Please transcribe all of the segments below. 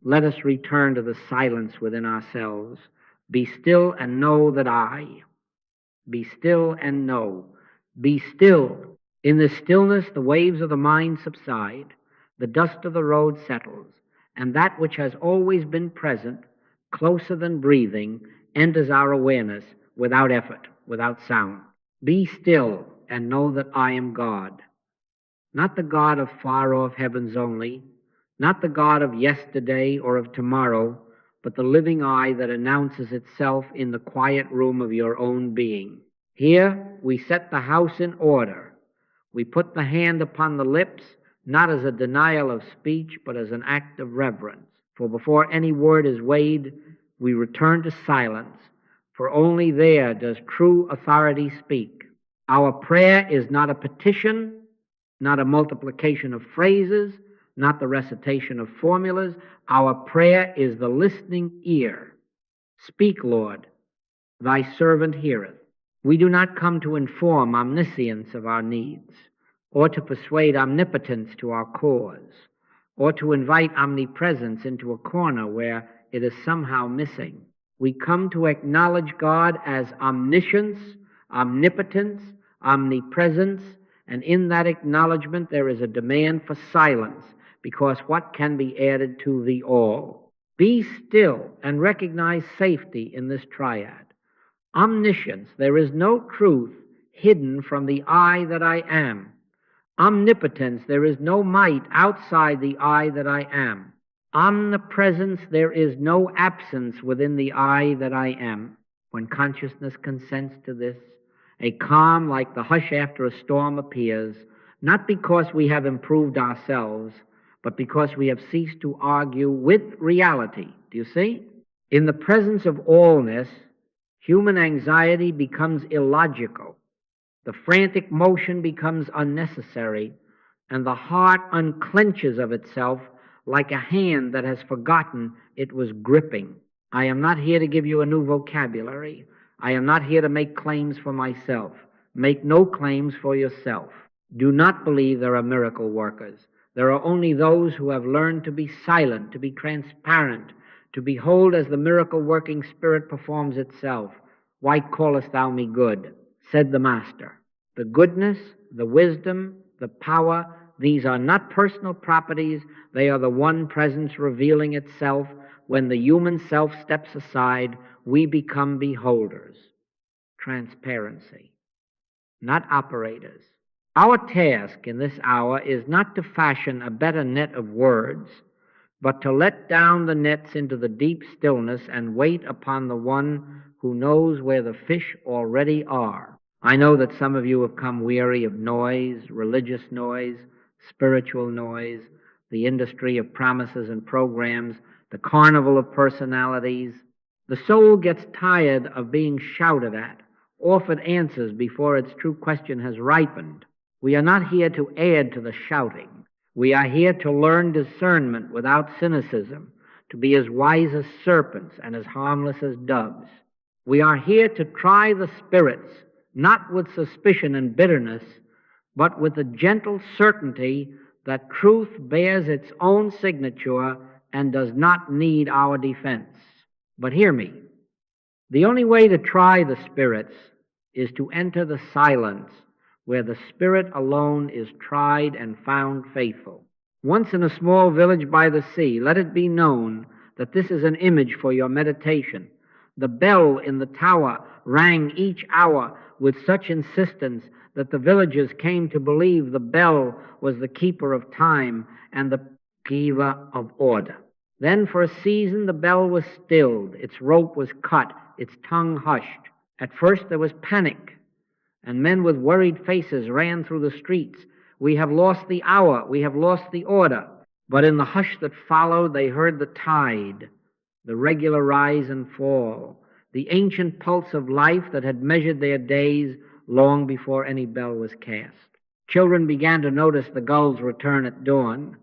Let us return to the silence within ourselves. Be still and know that I. Be still and know. Be still. In this stillness, the waves of the mind subside, the dust of the road settles, and that which has always been present, closer than breathing, enters our awareness without effort, without sound. Be still and know that I am God. Not the God of far-off heavens only, not the God of yesterday or of tomorrow, but the living I that announces itself in the quiet room of your own being. Here we set the house in order. We put the hand upon the lips, not as a denial of speech, but as an act of reverence. For before any word is weighed, we return to silence, for only there does true authority speak. Our prayer is not a petition, not a multiplication of phrases, not the recitation of formulas. Our prayer is the listening ear. Speak, Lord, thy servant heareth. We do not come to inform omniscience of our needs, or to persuade omnipotence to our cause, or to invite omnipresence into a corner where it is somehow missing. We come to acknowledge God as omniscience, omnipotence, omnipresence, and in that acknowledgement there is a demand for silence, because what can be added to the all? Be still and recognize safety in this triad. Omniscience, there is no truth hidden from the I that I am. Omnipotence, there is no might outside the I that I am. Omnipresence, there is no absence within the I that I am. When consciousness consents to this, a calm like the hush after a storm appears, not because we have improved ourselves, but because we have ceased to argue with reality. Do you see? In the presence of allness, human anxiety becomes illogical. The frantic motion becomes unnecessary, and the heart unclenches of itself like a hand that has forgotten it was gripping. I am not here to give you a new vocabulary. I am not here to make claims for myself. Make no claims for yourself. Do not believe there are miracle workers. There are only those who have learned to be silent, to be transparent, to behold as the miracle-working Spirit performs itself. Why callest thou me good? Said the Master. The goodness, the wisdom, the power, these are not personal properties. They are the one presence revealing itself. When the human self steps aside, we become beholders. Transparency, not operators. Our task in this hour is not to fashion a better net of words, but to let down the nets into the deep stillness and wait upon the one who knows where the fish already are. I know that some of you have come weary of noise, religious noise, spiritual noise, the industry of promises and programs, the carnival of personalities. The soul gets tired of being shouted at, offered answers before its true question has ripened. We are not here to add to the shouting. We are here to learn discernment without cynicism, to be as wise as serpents and as harmless as doves. We are here to try the spirits, not with suspicion and bitterness, but with the gentle certainty that truth bears its own signature and does not need our defense. But hear me. The only way to try the spirits is to enter the silence where the Spirit alone is tried and found faithful. Once in a small village by the sea, let it be known that this is an image for your meditation. The bell in the tower rang each hour with such insistence that the villagers came to believe the bell was the keeper of time and the giver of order. Then for a season the bell was stilled, its rope was cut, its tongue hushed. At first there was panic, and men with worried faces ran through the streets. We have lost the hour, we have lost the order. But in the hush that followed, they heard the tide, the regular rise and fall, the ancient pulse of life that had measured their days long before any bell was cast. Children began to notice the gulls return at dawn,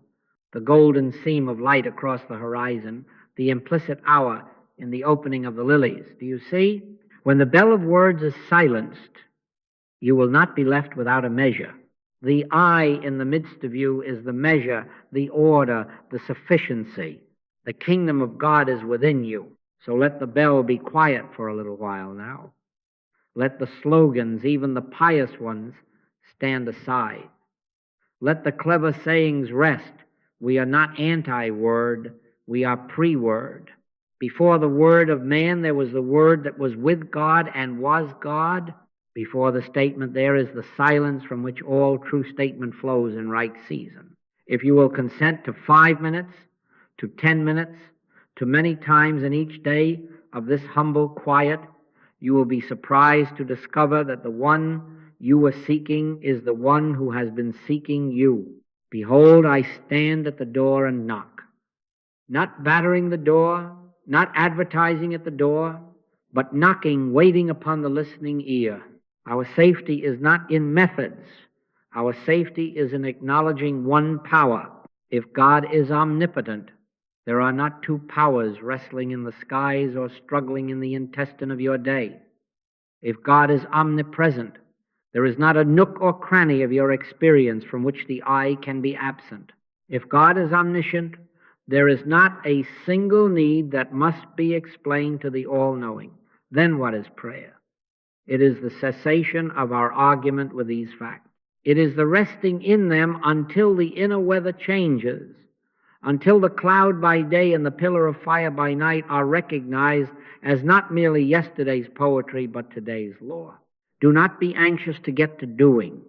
the golden seam of light across the horizon, the implicit hour in the opening of the lilies. Do you see? When the bell of words is silenced, you will not be left without a measure. The I in the midst of you is the measure, the order, the sufficiency. The kingdom of God is within you. So let the bell be quiet for a little while now. Let the slogans, even the pious ones, stand aside. Let the clever sayings rest. We are not anti-word, we are pre-word. Before the word of man, there was the word that was with God and was God. Before the statement, there is the silence from which all true statement flows in right season. If you will consent to 5 minutes, to 10 minutes, to many times in each day of this humble quiet, you will be surprised to discover that the one you were seeking is the one who has been seeking you. Behold, I stand at the door and knock. Not battering the door, not advertising at the door, but knocking, waiting upon the listening ear. Our safety is not in methods. Our safety is in acknowledging one power. If God is omnipotent, there are not two powers wrestling in the skies or struggling in the intestine of your day. If God is omnipresent, there is not a nook or cranny of your experience from which the eye can be absent. If God is omniscient, there is not a single need that must be explained to the all-knowing. Then what is prayer? It is the cessation of our argument with these facts. It is the resting in them until the inner weather changes, until the cloud by day and the pillar of fire by night are recognized as not merely yesterday's poetry, but today's law. Do not be anxious to get to doing.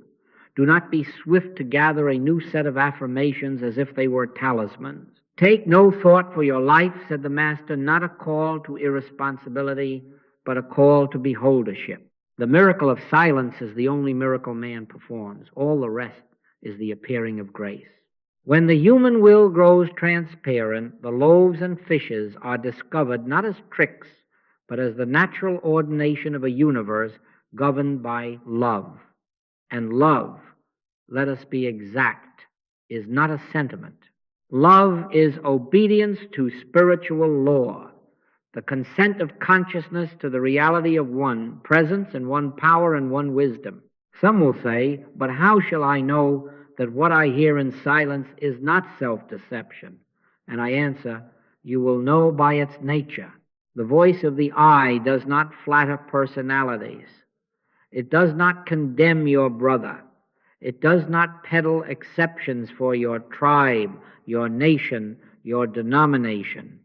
Do not be swift to gather a new set of affirmations as if they were talismans. Take no thought for your life, said the Master, not a call to irresponsibility, but a call to beholdership. The miracle of silence is the only miracle man performs. All the rest is the appearing of grace. When the human will grows transparent, the loaves and fishes are discovered not as tricks, but as the natural ordination of a universe governed by love. And love, let us be exact, is not a sentiment. Love is obedience to spiritual law, the consent of consciousness to the reality of one presence and one power and one wisdom. Some will say, but how shall I know that what I hear in silence is not self-deception? And I answer, you will know by its nature. The voice of the I does not flatter personalities. It does not condemn your brother. It does not peddle exceptions for your tribe, your nation, your denomination.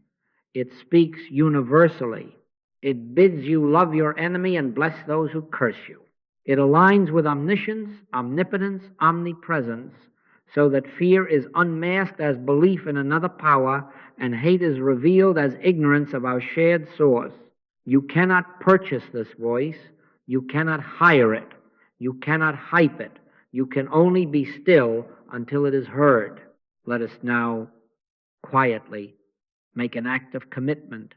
It speaks universally. It bids you love your enemy and bless those who curse you. It aligns with omniscience, omnipotence, omnipresence, so that fear is unmasked as belief in another power and hate is revealed as ignorance of our shared source. You cannot purchase this voice. You cannot hire it. You cannot hype it. You can only be still until it is heard. Let us now quietly make an act of commitment,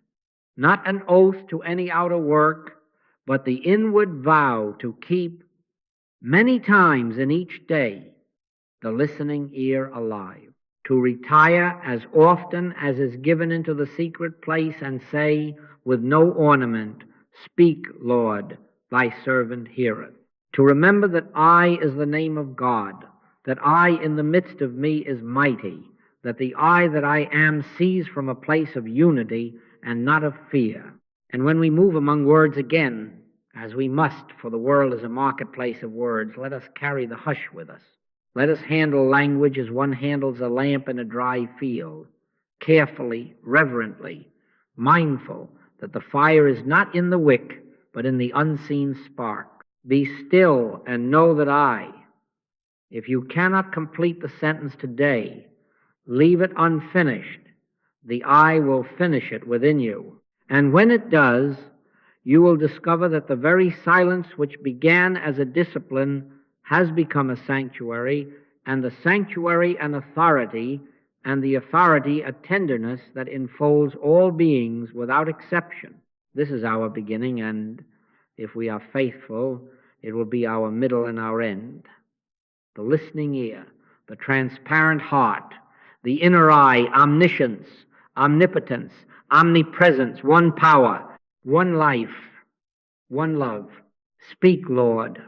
not an oath to any outer work, but the inward vow to keep many times in each day the listening ear alive, to retire as often as is given into the secret place and say with no ornament, speak, Lord, thy servant heareth. To remember that I is the name of God, that I in the midst of me is mighty, that the I that I am sees from a place of unity and not of fear. And when we move among words again, as we must, for the world is a marketplace of words, let us carry the hush with us. Let us handle language as one handles a lamp in a dry field, carefully, reverently, mindful that the fire is not in the wick, but in the unseen spark. Be still and know that I. If you cannot complete the sentence today, leave it unfinished. The I will finish it within you. And when it does, you will discover that the very silence which began as a discipline has become a sanctuary, and the sanctuary an authority, and the authority a tenderness that enfolds all beings without exception. This is our beginning, and if we are faithful, it will be our middle and our end. The listening ear, the transparent heart, the inner eye, omniscience, omnipotence, omnipresence, one power, one life, one love. Speak, Lord,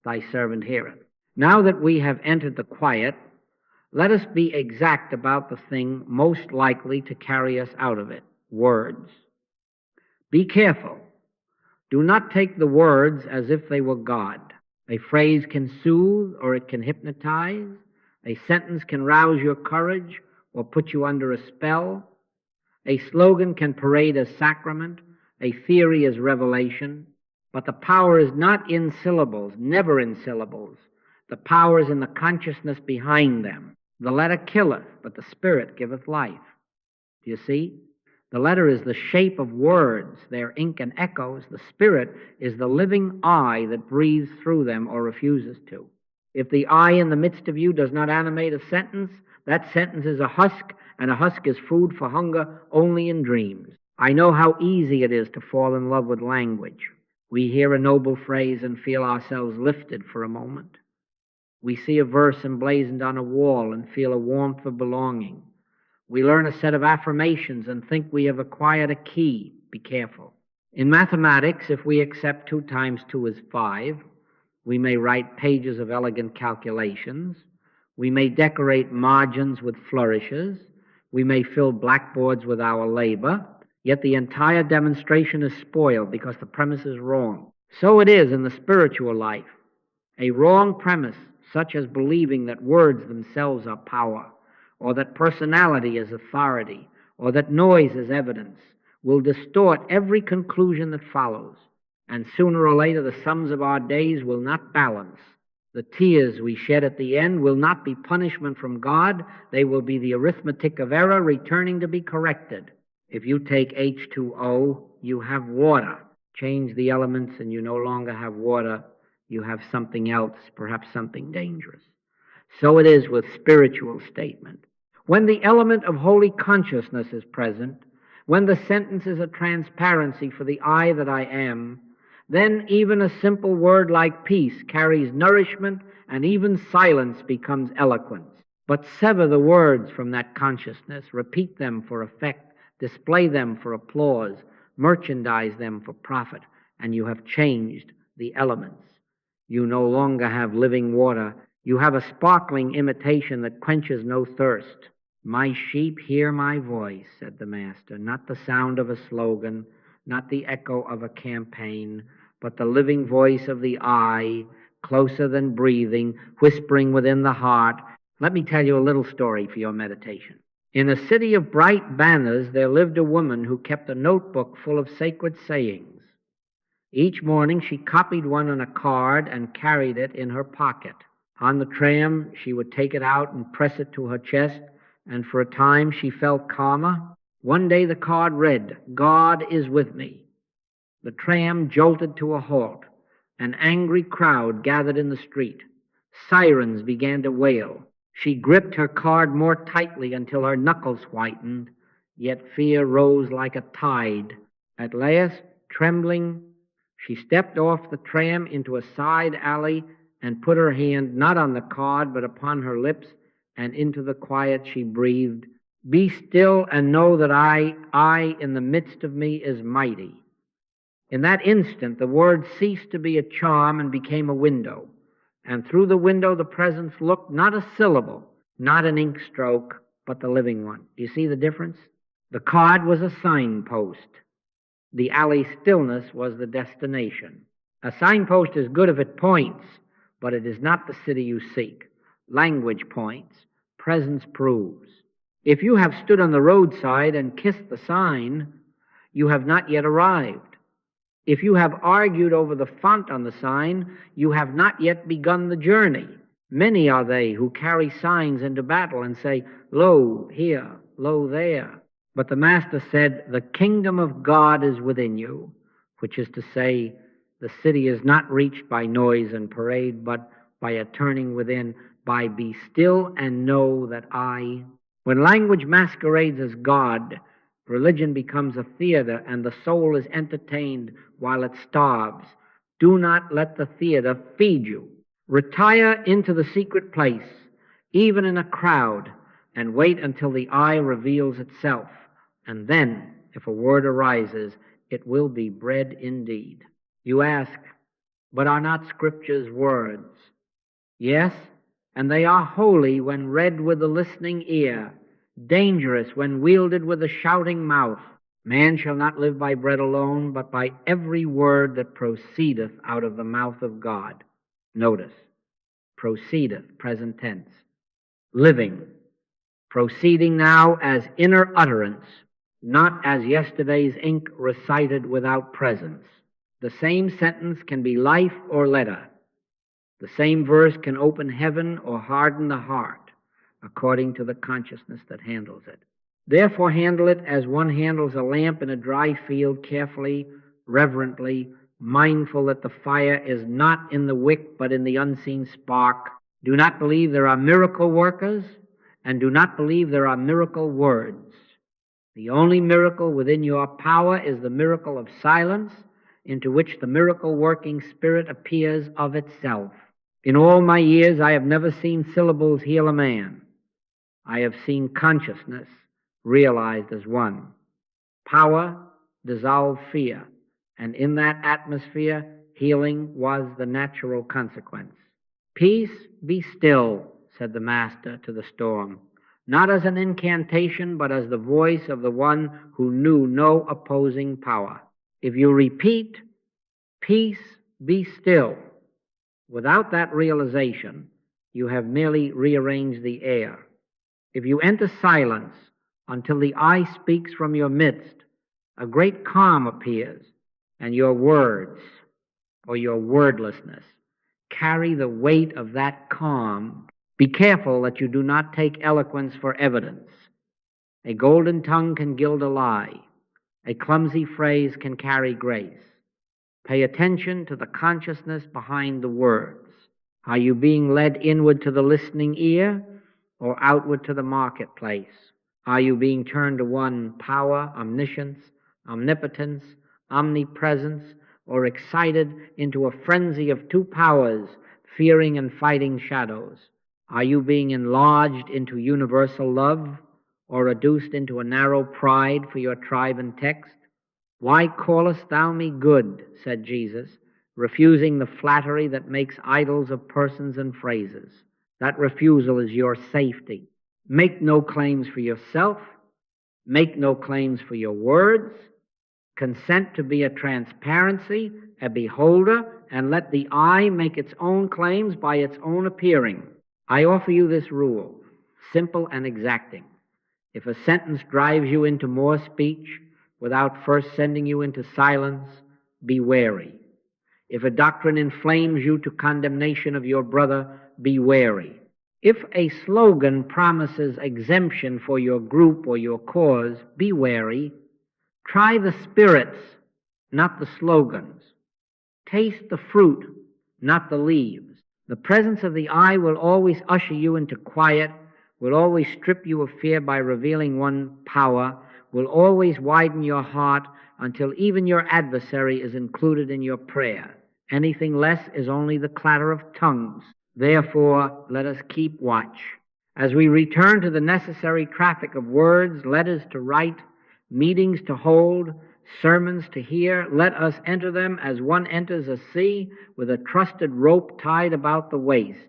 thy servant heareth. Now that we have entered the quiet, Let us be exact about the thing most likely to carry us out of it, words. Be careful. Do not take the words as if they were God. A phrase can soothe or it can hypnotize. A sentence can rouse your courage or put you under a spell. A slogan can parade as sacrament. A theory as revelation. But the power is not in syllables, never in syllables. The power is in the consciousness behind them. The letter killeth, but the Spirit giveth life. Do you see? The letter is the shape of words, their ink and echoes. The Spirit is the living eye that breathes through them or refuses to. If the eye in the midst of you does not animate a sentence, that sentence is a husk, and a husk is food for hunger only in dreams. I know how easy it is to fall in love with language. We hear a noble phrase and feel ourselves lifted for a moment. We see a verse emblazoned on a wall and feel a warmth of belonging. We learn a set of affirmations and think we have acquired a key. Be careful. In mathematics, if we accept 2 times 2 is 5, we may write pages of elegant calculations. We may decorate margins with flourishes. We may fill blackboards with our labor. Yet the entire demonstration is spoiled because the premise is wrong. So it is in the spiritual life. A wrong premise, such as believing that words themselves are power, or that personality is authority, or that noise is evidence, will distort every conclusion that follows, and sooner or later the sums of our days will not balance. The tears we shed at the end will not be punishment from God, they will be the arithmetic of error returning to be corrected. If you take H2O, you have water. Change the elements and you no longer have water, you have something else, perhaps something dangerous. So it is with spiritual statement. When the element of holy consciousness is present, when the sentence is a transparency for the I that I am, then even a simple word like peace carries nourishment, and even silence becomes eloquence. But sever the words from that consciousness, repeat them for effect, display them for applause, merchandise them for profit, and you have changed the elements. You no longer have living water. You have a sparkling imitation that quenches no thirst. My sheep hear my voice, said the Master, not the sound of a slogan, not the echo of a campaign, but the living voice of the I, closer than breathing, whispering within the heart. Let me tell you a little story for your meditation. In a city of bright banners, there lived a woman who kept a notebook full of sacred sayings. Each morning she copied one on a card and carried it in her pocket. On the tram, she would take it out and press it to her chest, and for a time she felt calmer. One day the card read, God is with me. The tram jolted to a halt. An angry crowd gathered in the street. Sirens began to wail. She gripped her card more tightly until her knuckles whitened, yet fear rose like a tide. At last, trembling, she stepped off the tram into a side alley and put her hand not on the card but upon her lips, and into the quiet she breathed, Be still and know that I in the midst of me is mighty. In that instant, the word ceased to be a charm and became a window. And through the window, the presence looked not a syllable, not an ink stroke, but the living one. Do you see the difference? The card was a signpost. The alley Stillness was the destination. A signpost is good if it points, but it is not the city you seek. Language points. Presence proves. If you have stood on the roadside and kissed the sign, you have not yet arrived. If you have argued over the font on the sign, you have not yet begun the journey. Many are they who carry signs into battle and say, Lo here, lo there. But the Master said, the kingdom of God is within you, which is to say, the city is not reached by noise and parade, but by a turning within, by be still and know that I. When language masquerades as God, religion becomes a theater and the soul is entertained while it starves. Do not let the theater feed you. Retire into the secret place, even in a crowd, and wait until the I reveals itself. And then, if a word arises, it will be bread indeed. You ask, but are not scriptures words? Yes, and they are holy when read with the listening ear, dangerous when wielded with the shouting mouth. Man shall not live by bread alone, but by every word that proceedeth out of the mouth of God. Notice, proceedeth, present tense. Living, proceeding now as inner utterance, not as yesterday's ink recited without presence. The same sentence can be life or letter. The same verse can open heaven or harden the heart, according to the consciousness that handles it. Therefore handle it as one handles a lamp in a dry field, carefully, reverently, mindful that the fire is not in the wick but in the unseen spark. Do not believe there are miracle workers, and do not believe there are miracle words. The only miracle within your power is the miracle of silence, into which the miracle-working spirit appears of itself. In all my years, I have never seen syllables heal a man. I have seen consciousness realized as one. Power dissolved fear, and in that atmosphere, healing was the natural consequence. Peace, be still, said the Master to the storm, not as an incantation, but as the voice of the one who knew no opposing power. If you repeat, peace, be still, without that realization, you have merely rearranged the air. If you enter silence until the I speaks from your midst, a great calm appears, and your words, or your wordlessness, carry the weight of that calm. Be careful that you do not take eloquence for evidence. A golden tongue can gild a lie. A clumsy phrase can carry grace. Pay attention to the consciousness behind the words. Are you being led inward to the listening ear or outward to the marketplace? Are you being turned to one power, omniscience, omnipotence, omnipresence, or excited into a frenzy of two powers, fearing and fighting shadows? Are you being enlarged into universal love or reduced into a narrow pride for your tribe and text? Why callest thou me good, said Jesus, refusing the flattery that makes idols of persons and phrases? That refusal is your safety. Make no claims for yourself. Make no claims for your words. Consent to be a transparency, a beholder, and let the I make its own claims by its own appearing. I offer you this rule, simple and exacting. If a sentence drives you into more speech without first sending you into silence, be wary. If a doctrine inflames you to condemnation of your brother, be wary. If a slogan promises exemption for your group or your cause, be wary. Try the spirits, not the slogans. Taste the fruit, not the leaves. The presence of the I will always usher you into quiet, will always strip you of fear by revealing one power, will always widen your heart until even your adversary is included in your prayer. Anything less is only the clatter of tongues. Therefore, let us keep watch. As we return to the necessary traffic of words, letters to write, meetings to hold, sermons to hear, let us enter them as one enters a sea with a trusted rope tied about the waist,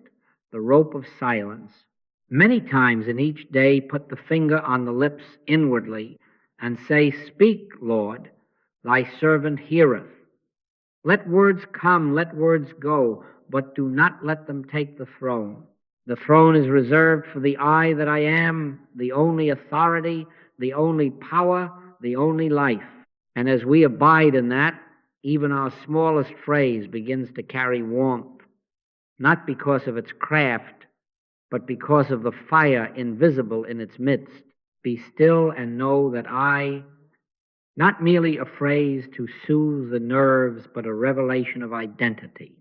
the rope of silence. Many times in each day put the finger on the lips inwardly and say, Speak, Lord, thy servant heareth. Let words come, let words go, but do not let them take the throne. The throne is reserved for the I that I am, the only authority, the only power, the only life. And as we abide in that, even our smallest phrase begins to carry warmth, not because of its craft, but because of the fire invisible in its midst. Be still and know that I, not merely a phrase to soothe the nerves, but a revelation of identity.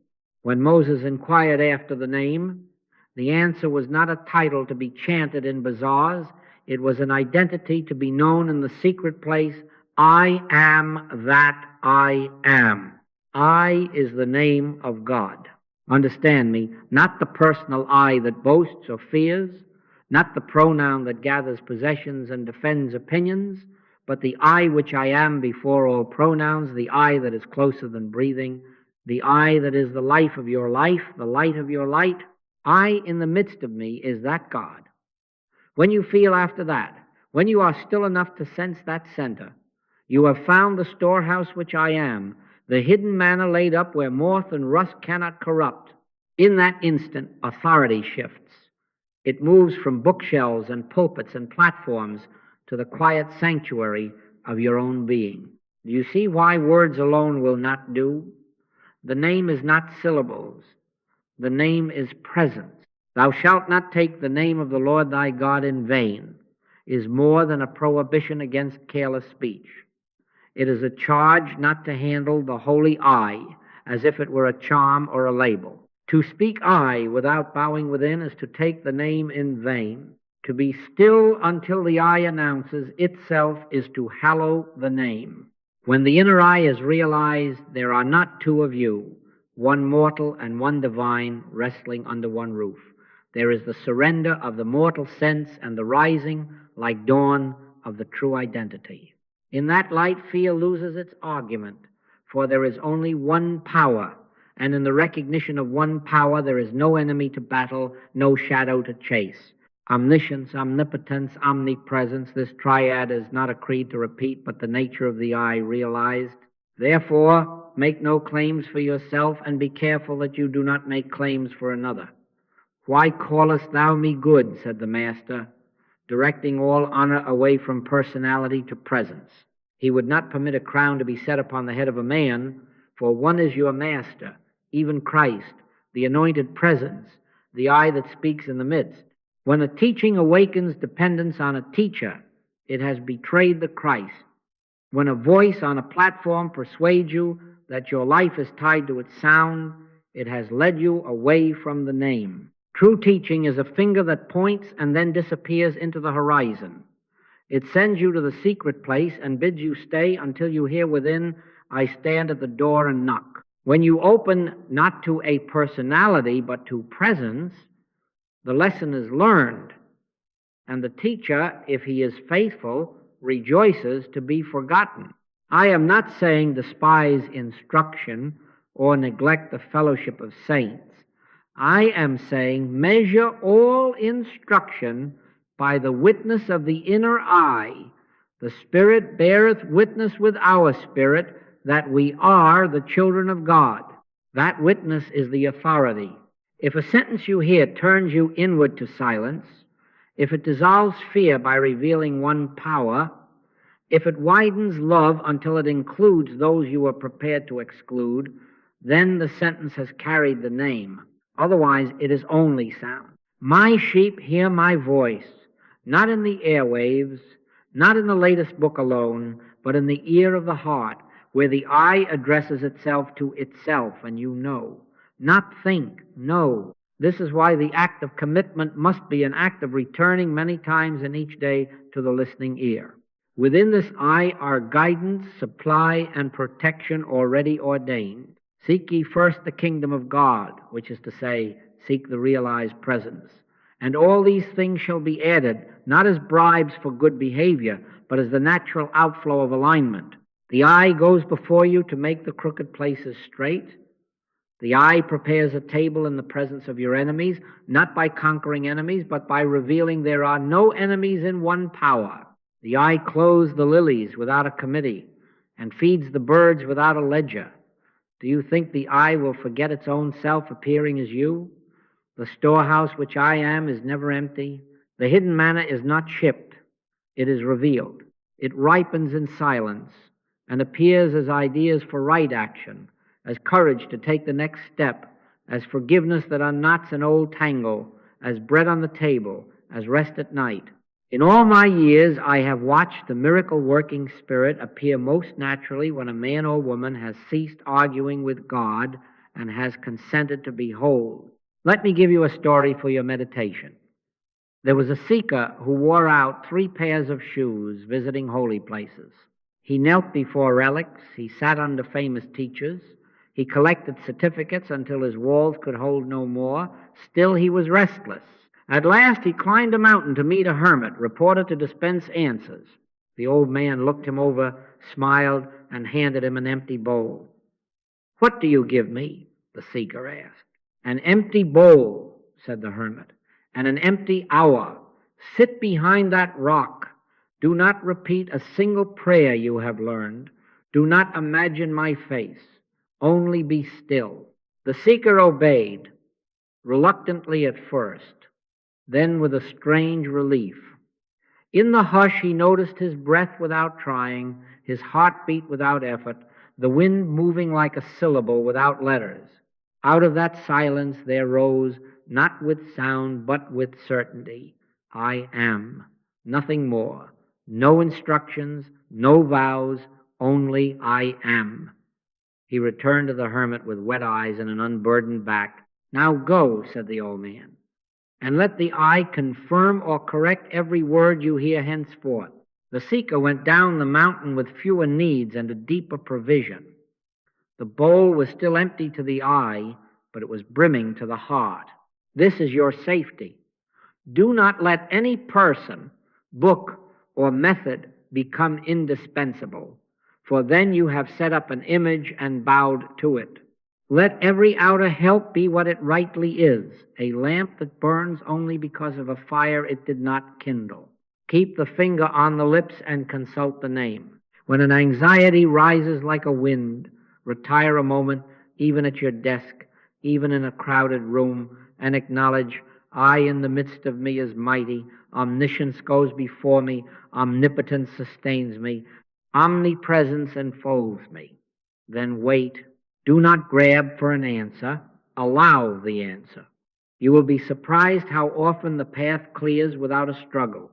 When Moses inquired after the name, the answer was not a title to be chanted in bazaars. It was an identity to be known in the secret place. I am that I am. I is the name of God. Understand me, not the personal I that boasts or fears, not the pronoun that gathers possessions and defends opinions, but the I which I am before all pronouns, the I that is closer than breathing, the I that is the life of your life, the light of your light. I in the midst of me is that God. When you feel after that, when you are still enough to sense that center, you have found the storehouse which I am, the hidden manna laid up where moth and rust cannot corrupt. In that instant, authority shifts. It moves from bookshelves and pulpits and platforms to the quiet sanctuary of your own being. Do you see why words alone will not do? The name is not syllables. The name is presence. Thou shalt not take the name of the Lord thy God in vain is more than a prohibition against careless speech. It is a charge not to handle the holy I as if it were a charm or a label. To speak I without bowing within is to take the name in vain. To be still until the I announces itself is to hallow the name. When the inner I is realized, there are not two of you, one mortal and one divine, wrestling under one roof. There is the surrender of the mortal sense and the rising, like dawn, of the true identity. In that light, fear loses its argument, for there is only one power, and in the recognition of one power there is no enemy to battle, no shadow to chase. Omniscience, omnipotence, omnipresence, this triad is not a creed to repeat, but the nature of the I realized. Therefore, make no claims for yourself, and be careful that you do not make claims for another. Why callest thou me good, said the Master, directing all honor away from personality to presence. He would not permit a crown to be set upon the head of a man, for one is your Master, even Christ, the anointed presence, the I that speaks in the midst. When a teaching awakens dependence on a teacher, it has betrayed the Christ. When a voice on a platform persuades you that your life is tied to its sound, it has led you away from the name. True teaching is a finger that points and then disappears into the horizon. It sends you to the secret place and bids you stay until you hear within, I stand at the door and knock. When you open not to a personality but to presence, the lesson is learned, and the teacher, if he is faithful, rejoices to be forgotten. I am not saying despise instruction or neglect the fellowship of saints. I am saying measure all instruction by the witness of the inner I. The Spirit beareth witness with our spirit that we are the children of God. That witness is the authority. If a sentence you hear turns you inward to silence, if it dissolves fear by revealing one power, if it widens love until it includes those you are prepared to exclude, then the sentence has carried the name. Otherwise, it is only sound. My sheep hear my voice, not in the airwaves, not in the latest book alone, but in the ear of the heart, where the I addresses itself to itself, and you know. Not think, know. This is why the act of commitment must be an act of returning many times in each day to the listening ear. Within this I are guidance, supply, and protection already ordained. Seek ye first the kingdom of God, which is to say, seek the realized presence. And all these things shall be added, not as bribes for good behavior, but as the natural outflow of alignment. The I goes before you to make the crooked places straight. The I prepares a table in the presence of your enemies, not by conquering enemies, but by revealing there are no enemies in one power. The I clothes the lilies without a committee and feeds the birds without a ledger. Do you think the I will forget its own self appearing as you? The storehouse which I am is never empty. The hidden manna is not shipped. It is revealed. It ripens in silence and appears as ideas for right action, as courage to take the next step, as forgiveness that unknots an old tangle, as bread on the table, as rest at night. In all my years, I have watched the miracle-working Spirit appear most naturally when a man or woman has ceased arguing with God and has consented to be whole. Let me give you a story for your meditation. There was a seeker who wore out 3 pairs of shoes visiting holy places. He knelt before relics. He sat under famous teachers. He collected certificates until his walls could hold no more. Still, he was restless. At last, he climbed a mountain to meet a hermit, reported to dispense answers. The old man looked him over, smiled, and handed him an empty bowl. "What do you give me?" the seeker asked. "An empty bowl," said the hermit, and an empty hour. Sit behind that rock. Do not repeat a single prayer you have learned. Do not imagine my face. Only be still. The seeker obeyed, reluctantly at first, then with a strange relief. In the hush he noticed his breath without trying, his heartbeat without effort, the wind moving like a syllable without letters. Out of that silence there rose, not with sound but with certainty, I am. Nothing more. No instructions, no vows, only I am. He returned to the hermit with wet eyes and an unburdened back. Now go, said the old man, and let the eye confirm or correct every word you hear henceforth. The seeker went down the mountain with fewer needs and a deeper provision. The bowl was still empty to the eye, but it was brimming to the heart. This is your safety. Do not let any person, book, or method become indispensable, for then you have set up an image and bowed to it. Let every outer help be what it rightly is, a lamp that burns only because of a fire it did not kindle. Keep the finger on the lips and consult the name. When an anxiety rises like a wind, retire a moment, even at your desk, even in a crowded room, and acknowledge, I in the midst of me is mighty, omniscience goes before me, omnipotence sustains me, omnipresence enfolds me. Then wait. Do not grab for an answer. Allow the answer. You will be surprised how often the path clears without a struggle,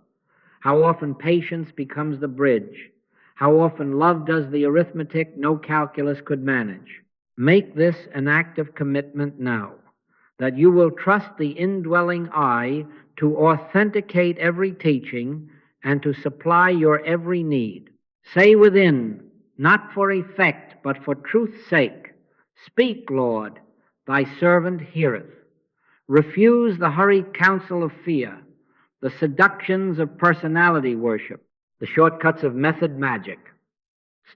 how often patience becomes the bridge, how often love does the arithmetic no calculus could manage. Make this an act of commitment now, that you will trust the indwelling I to authenticate every teaching and to supply your every need. Say within, not for effect, but for truth's sake, speak, Lord, thy servant heareth. Refuse the hurried counsel of fear, the seductions of personality worship, the shortcuts of method magic.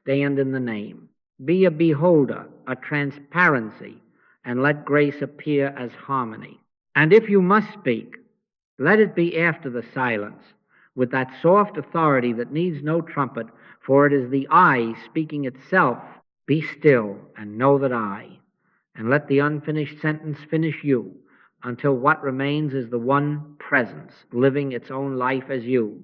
Stand in the name. Be a beholder, a transparency, and let grace appear as harmony. And if you must speak, let it be after the silence, with that soft authority that needs no trumpet, for it is the I speaking itself. Be still and know that I, and let the unfinished sentence finish you, until what remains is the one presence, living its own life as you,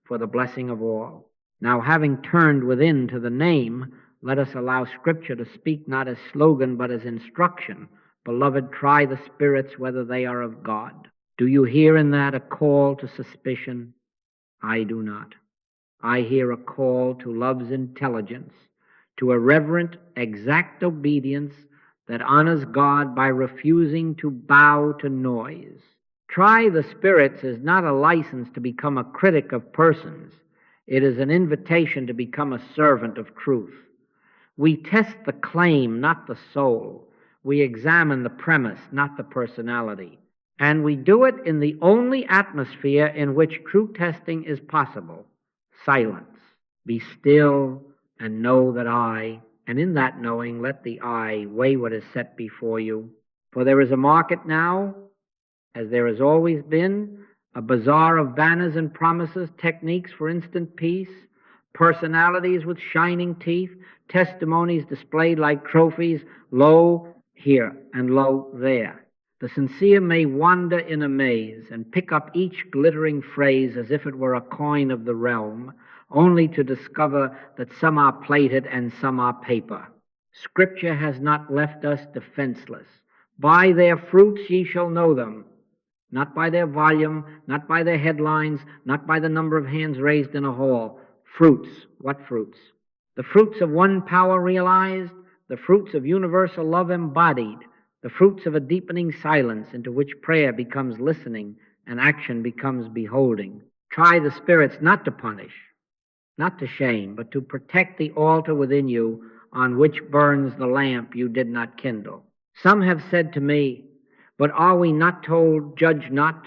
for the blessing of all. Now, having turned within to the name, let us allow Scripture to speak not as slogan, but as instruction. Beloved, try the spirits whether they are of God. Do you hear in that a call to suspicion? I do not. I hear a call to love's intelligence, to a reverent, exact obedience that honors God by refusing to bow to noise. Try the spirits is not a license to become a critic of persons. It is an invitation to become a servant of truth. We test the claim, not the soul. We examine the premise, not the personality. And we do it in the only atmosphere in which true testing is possible, silence. Be still and know that I, and in that knowing let the I weigh what is set before you. For there is a market now, as there has always been, a bazaar of banners and promises, techniques for instant peace, personalities with shining teeth, testimonies displayed like trophies, lo here and lo there. The sincere may wander in a maze and pick up each glittering phrase as if it were a coin of the realm, only to discover that some are plated and some are paper. Scripture has not left us defenseless. By their fruits ye shall know them. Not by their volume, not by their headlines, not by the number of hands raised in a hall. Fruits. What fruits? The fruits of one power realized, the fruits of universal love embodied, the fruits of a deepening silence into which prayer becomes listening and action becomes beholding. Try the spirits not to punish, not to shame, but to protect the altar within you on which burns the lamp you did not kindle. Some have said to me, but are we not told, judge not?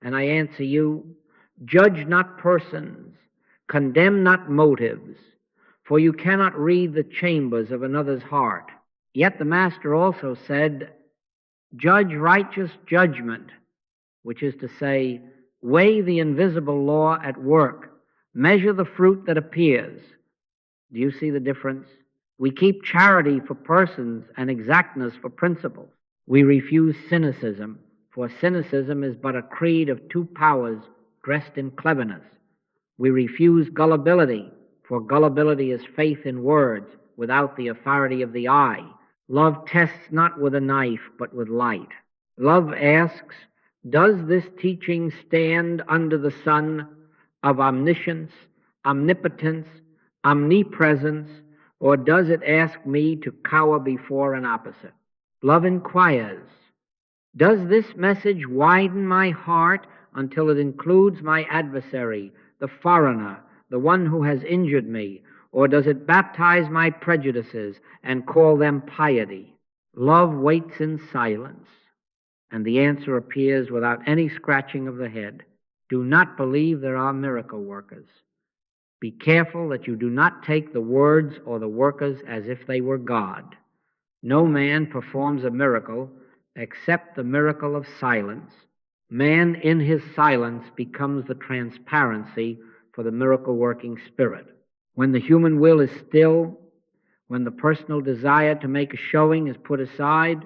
And I answer you, judge not persons, condemn not motives, for you cannot read the chambers of another's heart. Yet the Master also said, judge righteous judgment, which is to say, weigh the invisible law at work, measure the fruit that appears. Do you see the difference? We keep charity for persons and exactness for principles. We refuse cynicism, for cynicism is but a creed of two powers dressed in cleverness. We refuse gullibility, for gullibility is faith in words without the authority of the eye. Love tests not with a knife, but with light. Love asks, does this teaching stand under the sun of omniscience, omnipotence, omnipresence, or does it ask me to cower before an opposite? Love inquires, does this message widen my heart until it includes my adversary, the foreigner, the one who has injured me, or does it baptize my prejudices and call them piety? Love waits in silence, and the answer appears without any scratching of the head. Do not believe there are miracle workers. Be careful that you do not take the words or the workers as if they were God. No man performs a miracle except the miracle of silence. Man in his silence becomes the transparency for the miracle-working spirit. When the human will is still, when the personal desire to make a showing is put aside,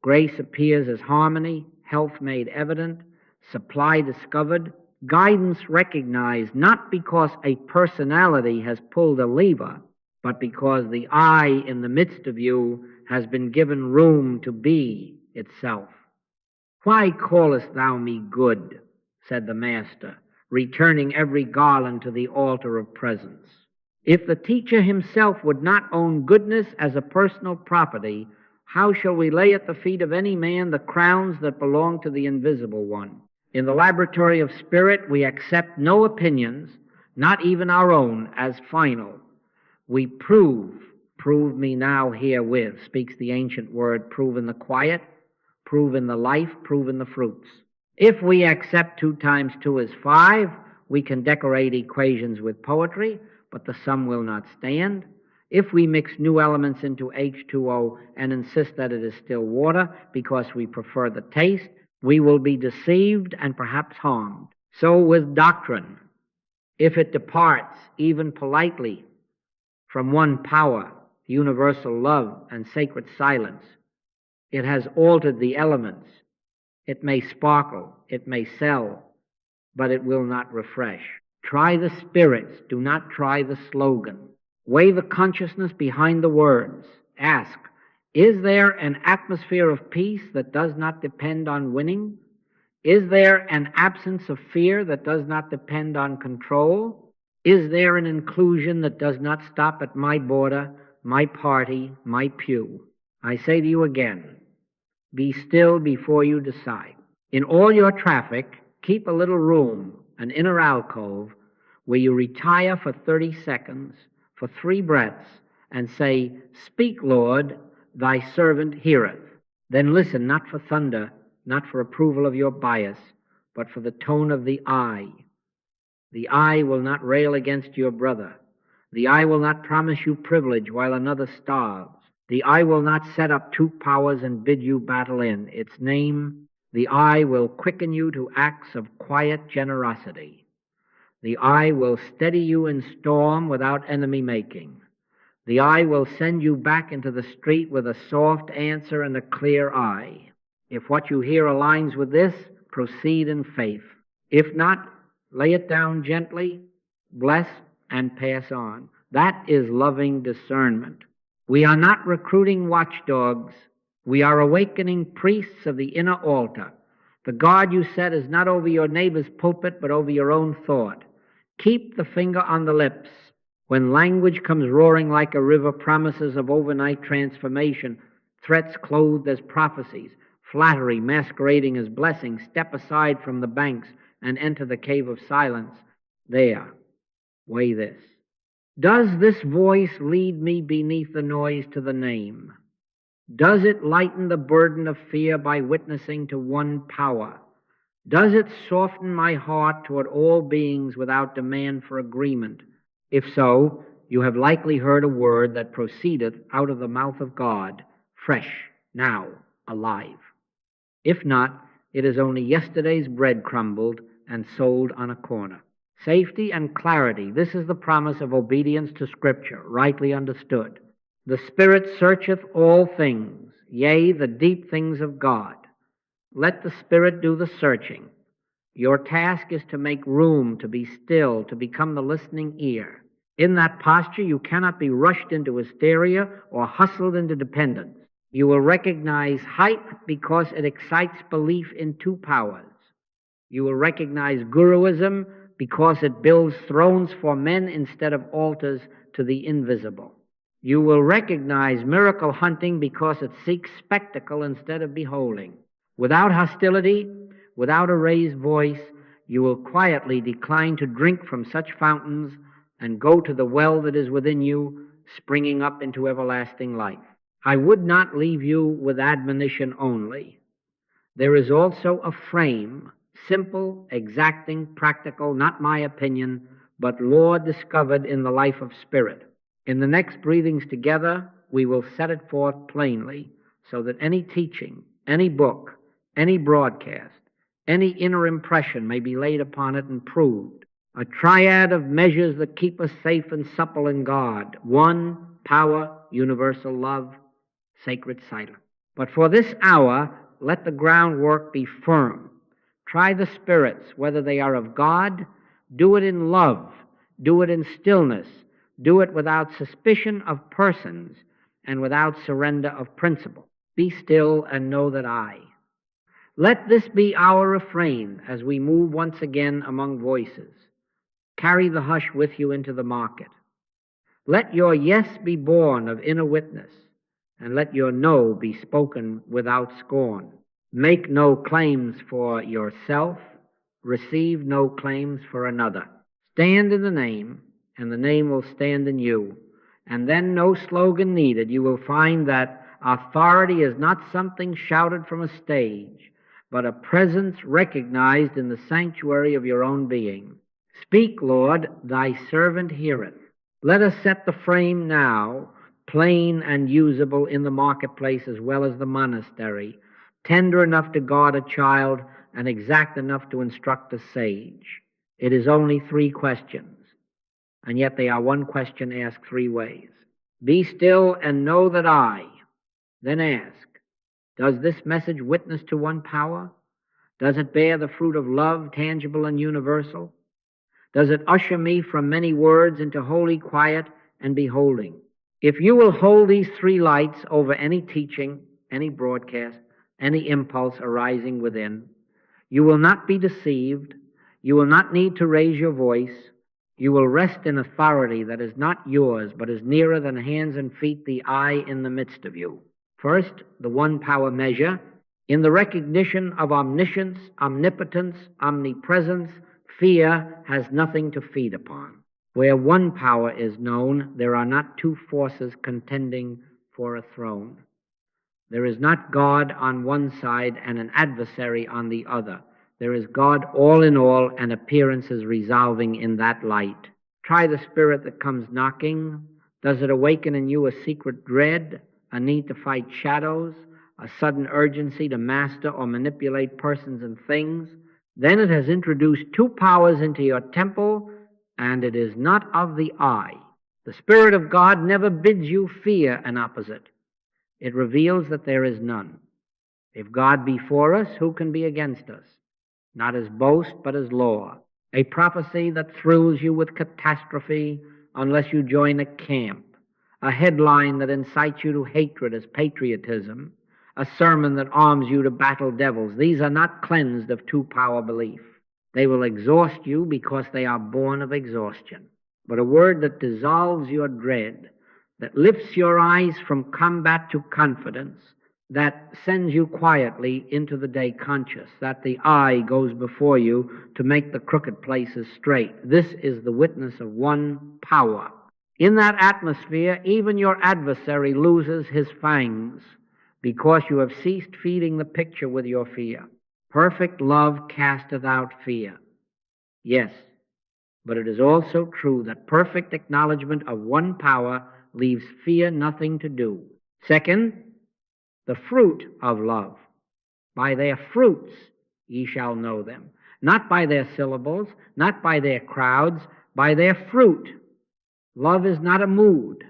grace appears as harmony, health made evident, supply discovered, guidance recognized, not because a personality has pulled a lever, but because the I in the midst of you has been given room to be itself. Why callest thou me good, said the Master, returning every garland to the altar of presence. If the teacher himself would not own goodness as a personal property, how shall we lay at the feet of any man the crowns that belong to the invisible one? In the laboratory of spirit, we accept no opinions, not even our own, as final. We prove me now herewith, speaks the ancient word, prove in the quiet, prove in the life, prove in the fruits. If we accept 2 times 2 is 5, we can decorate equations with poetry, but the sum will not stand. If we mix new elements into H2O and insist that it is still water because we prefer the taste, we will be deceived and perhaps harmed. So with doctrine, if it departs, even politely, from one power, universal love and sacred silence, it has altered the elements. It may sparkle, it may sell, but it will not refresh. Try the spirits, do not try the slogan. Weigh the consciousness behind the words. Ask, is there an atmosphere of peace that does not depend on winning? Is there an absence of fear that does not depend on control? Is there an inclusion that does not stop at my border, my party, my pew? I say to you again, be still before you decide. In all your traffic, keep a little room, an inner alcove, where you retire for 30 seconds, for 3 breaths, and say, speak, Lord, thy servant heareth. Then listen, not for thunder, not for approval of your bias, but for the tone of the I. The I will not rail against your brother. The I will not promise you privilege while another starves. The I will not set up 2 powers and bid you battle in its name. The I will quicken you to acts of quiet generosity. The I will steady you in storm without enemy making. The I will send you back into the street with a soft answer and a clear eye. If what you hear aligns with this, proceed in faith. If not, lay it down gently, bless, and pass on. That is loving discernment. We are not recruiting watchdogs. We are awakening priests of the inner altar. The guard you set is not over your neighbor's pulpit, but over your own thought. Keep the finger on the lips. When language comes roaring like a river, promises of overnight transformation, threats clothed as prophecies, flattery masquerading as blessings, step aside from the banks and enter the cave of silence. There, weigh this. Does this voice lead me beneath the noise to the name? Does it lighten the burden of fear by witnessing to one power? Does it soften my heart toward all beings without demand for agreement? If so, you have likely heard a word that proceedeth out of the mouth of God, fresh, now, alive. If not, It is only yesterday's bread crumbled and sold on a corner. Safety and clarity. This is the promise of obedience to Scripture, rightly understood. The Spirit searcheth all things, yea, the deep things of God. Let the Spirit do the searching. Your task is to make room, to be still, to become the listening ear. In that posture, you cannot be rushed into hysteria or hustled into dependence. You will recognize hype because it excites belief in two powers. You will recognize guruism because it builds thrones for men instead of altars to the invisible. You will recognize miracle hunting because it seeks spectacle instead of beholding. Without hostility, without a raised voice, you will quietly decline to drink from such fountains and go to the well that is within you, springing up into everlasting life. I would not leave you with admonition only. There is also a frame, simple, exacting, practical, not my opinion, but law discovered in the life of spirit. In the next breathings together, we will set it forth plainly, so that any teaching, any book, any broadcast, any inner impression may be laid upon it and proved. A triad of measures that keep us safe and supple in God. One, power, universal love, sacred silence. But for this hour, let the groundwork be firm. Try the spirits, whether they are of God. Do it in love. Do it in stillness. Do it without suspicion of persons and without surrender of principle. Be still and know that I. Let this be our refrain as we move once again among voices. Carry the hush with you into the market. Let your yes be born of inner witness, and let your no be spoken without scorn. Make no claims for yourself, receive no claims for another. Stand in the name, and the name will stand in you. And then no slogan needed. You will find that authority is not something shouted from a stage, but a presence recognized in the sanctuary of your own being. Speak, Lord, thy servant heareth. Let us set the frame now, plain and usable in the marketplace as well as the monastery, tender enough to guard a child and exact enough to instruct a sage. It is only 3 questions, and yet they are one question asked 3 ways. Be still and know that I. Then ask, does this message witness to one power? Does it bear the fruit of love, tangible and universal? Does it usher me from many words into holy quiet and beholding? If you will hold these 3 lights over any teaching, any broadcast, any impulse arising within, you will not be deceived. You will not need to raise your voice. You will rest in authority that is not yours, but is nearer than hands and feet, the I in the midst of you. First, the one power measure. In the recognition of omniscience, omnipotence, omnipresence, fear has nothing to feed upon. Where one power is known, there are not 2 forces contending for a throne. There is not God on one side and an adversary on the other. There is God all in all, and appearances resolving in that light. Try the spirit that comes knocking. Does it awaken in you a secret dread, a need to fight shadows, a sudden urgency to master or manipulate persons and things? Then it has introduced 2 powers into your temple, and it is not of the I. The Spirit of God never bids you fear an opposite. It reveals that there is none. If God be for us, who can be against us? Not as boast, but as law. A prophecy that thrills you with catastrophe unless you join a camp. A headline that incites you to hatred as patriotism. A sermon that arms you to battle devils. These are not cleansed of 2-power belief. They will exhaust you because they are born of exhaustion. But a word that dissolves your dread, that lifts your eyes from combat to confidence, that sends you quietly into the day conscious, that the I goes before you to make the crooked places straight. This is the witness of one power. In that atmosphere, even your adversary loses his fangs because you have ceased feeding the picture with your fear. Perfect love casteth out fear. Yes, but it is also true that perfect acknowledgement of one power leaves fear nothing to do. Second, the fruit of love. By their fruits ye shall know them. Not by their syllables, not by their crowds, by their fruit. Love is not a mood.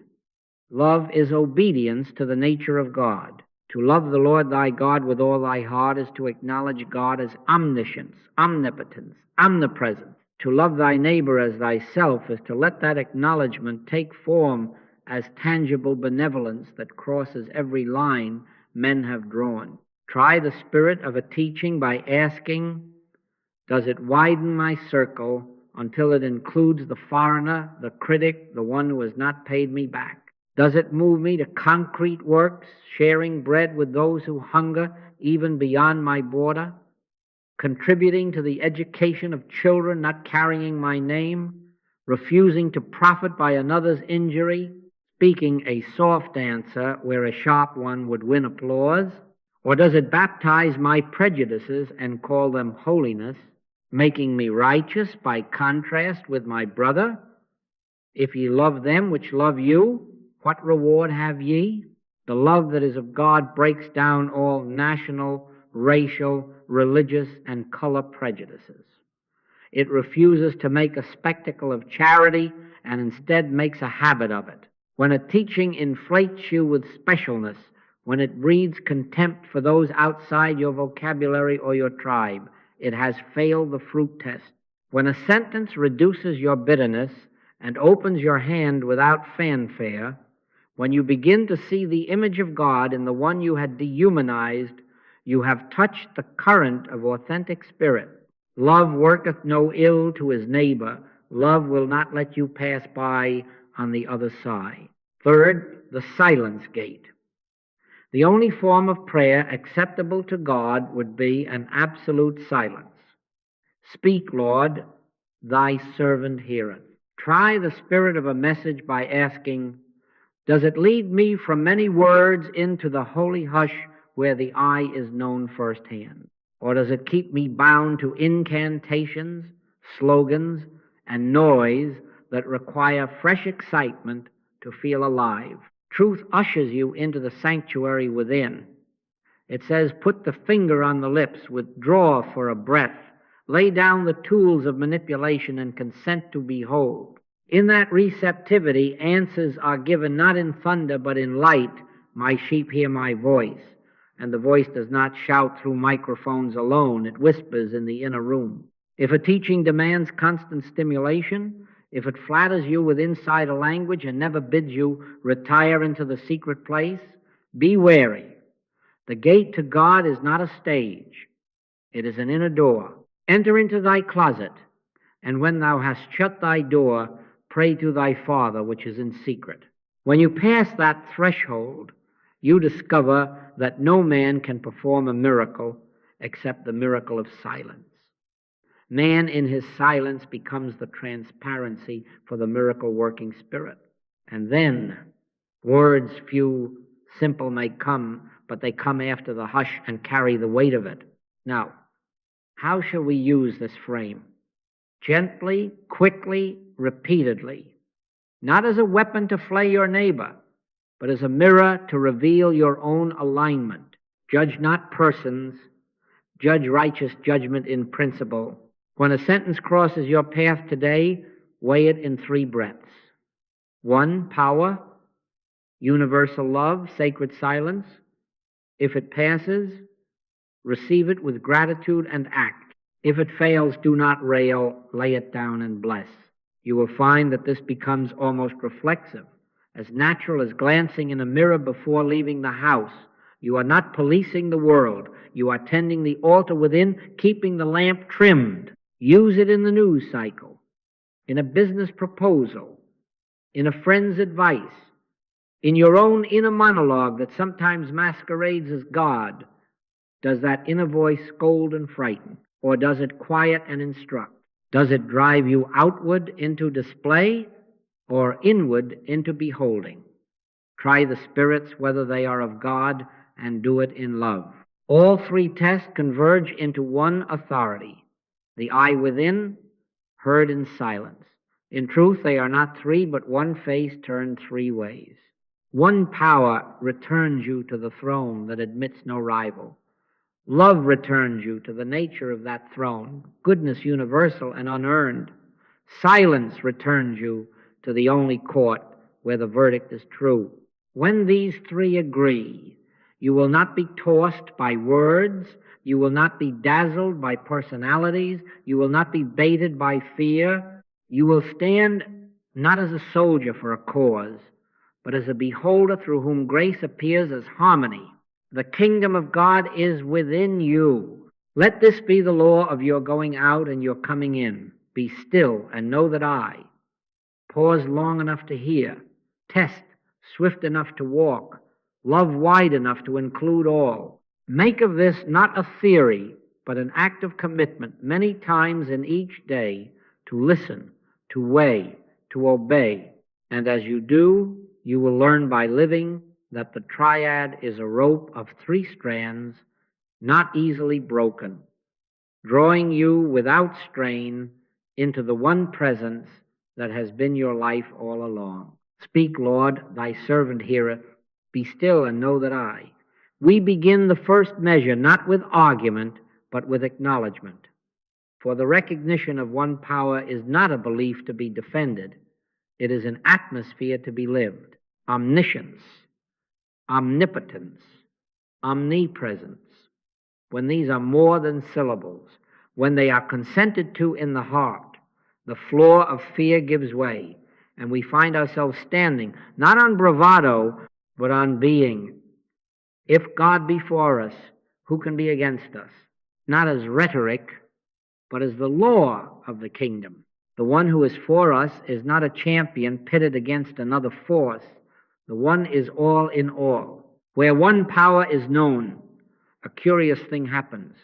Love is obedience to the nature of God. To love the Lord thy God with all thy heart is to acknowledge God as omniscience, omnipotence, omnipresence. To love thy neighbor as thyself is to let that acknowledgement take form as tangible benevolence that crosses every line men have drawn. Try the spirit of a teaching by asking, does it widen my circle until it includes the foreigner, the critic, the one who has not paid me back? Does it move me to concrete works, sharing bread with those who hunger even beyond my border, contributing to the education of children, not carrying my name, refusing to profit by another's injury, speaking a soft answer where a sharp one would win applause? Or does it baptize my prejudices and call them holiness, making me righteous by contrast with my brother? If ye love them which love you, what reward have ye? The love that is of God breaks down all national, racial, religious, and color prejudices. It refuses to make a spectacle of charity and instead makes a habit of it. When a teaching inflates you with specialness, when it breeds contempt for those outside your vocabulary or your tribe, it has failed the fruit test. When a sentence reduces your bitterness and opens your hand without fanfare, when you begin to see the image of God in the one you had dehumanized, you have touched the current of authentic spirit. Love worketh no ill to his neighbor. Love will not let you pass by on the other side. Third, the silence gate. The only form of prayer acceptable to God would be an absolute silence. Speak, Lord, thy servant heareth. Try the spirit of a message by asking, does it lead me from many words into the holy hush where the eye is known firsthand? Or does it keep me bound to incantations, slogans, and noise that require fresh excitement to feel alive? Truth ushers you into the sanctuary within. It says, put the finger on the lips, withdraw for a breath, lay down the tools of manipulation and consent to behold. In that receptivity, answers are given not in thunder but in light. My sheep hear my voice. And the voice does not shout through microphones alone. It whispers in the inner room. If a teaching demands constant stimulation, if it flatters you with insider language and never bids you retire into the secret place, be wary. The gate to God is not a stage. It is an inner door. Enter into thy closet, and when thou hast shut thy door, pray to thy Father which is in secret. When you pass that threshold, you discover that no man can perform a miracle except the miracle of silence. Man in his silence becomes the transparency for the miracle-working spirit. And then words few, simple may come, but they come after the hush and carry the weight of it. Now, how shall we use this frame? Gently, quickly, repeatedly. Not as a weapon to flay your neighbor, but as a mirror to reveal your own alignment. Judge not persons, judge righteous judgment in principle. When a sentence crosses your path today, weigh it in 3 breaths. 1, power, universal love, sacred silence. If it passes, receive it with gratitude and act. If it fails, do not rail, lay it down and bless. You will find that this becomes almost reflexive, as natural as glancing in a mirror before leaving the house. You are not policing the world. You are tending the altar within, keeping the lamp trimmed. Use it in the news cycle, in a business proposal, in a friend's advice, in your own inner monologue that sometimes masquerades as God. Does that inner voice scold and frighten, or does it quiet and instruct? Does it drive you outward into display or inward into beholding? Try the spirits whether they are of God and do it in love. All 3 tests converge into one authority, the eye within, heard in silence. In truth, they are not 3, but one face turned 3 ways. One power returns you to the throne that admits no rival. Love returns you to the nature of that throne, goodness universal and unearned. Silence returns you to the only court where the verdict is true. When these three agree, you will not be tossed by words, you will not be dazzled by personalities, you will not be baited by fear. You will stand not as a soldier for a cause, but as a beholder through whom grace appears as harmony. The kingdom of God is within you. Let this be the law of your going out and your coming in. Be still and know that I. Pause long enough to hear. Test, swift enough to walk. Love wide enough to include all. Make of this not a theory, but an act of commitment many times in each day to listen, to weigh, to obey. And as you do, you will learn by living that the triad is a rope of 3 strands, not easily broken, drawing you without strain into the one presence that has been your life all along. Speak, Lord, thy servant heareth. Be still and know that I. We begin the first measure not with argument, but with acknowledgement. For the recognition of one power is not a belief to be defended. It is an atmosphere to be lived. Omniscience, omnipotence, omnipresence, when these are more than syllables, when they are consented to in the heart, the floor of fear gives way, and we find ourselves standing, not on bravado, but on being. If God be for us, who can be against us? Not as rhetoric, but as the law of the kingdom. The one who is for us is not a champion pitted against another force. The one is all in all. Where one power is known, a curious thing happens.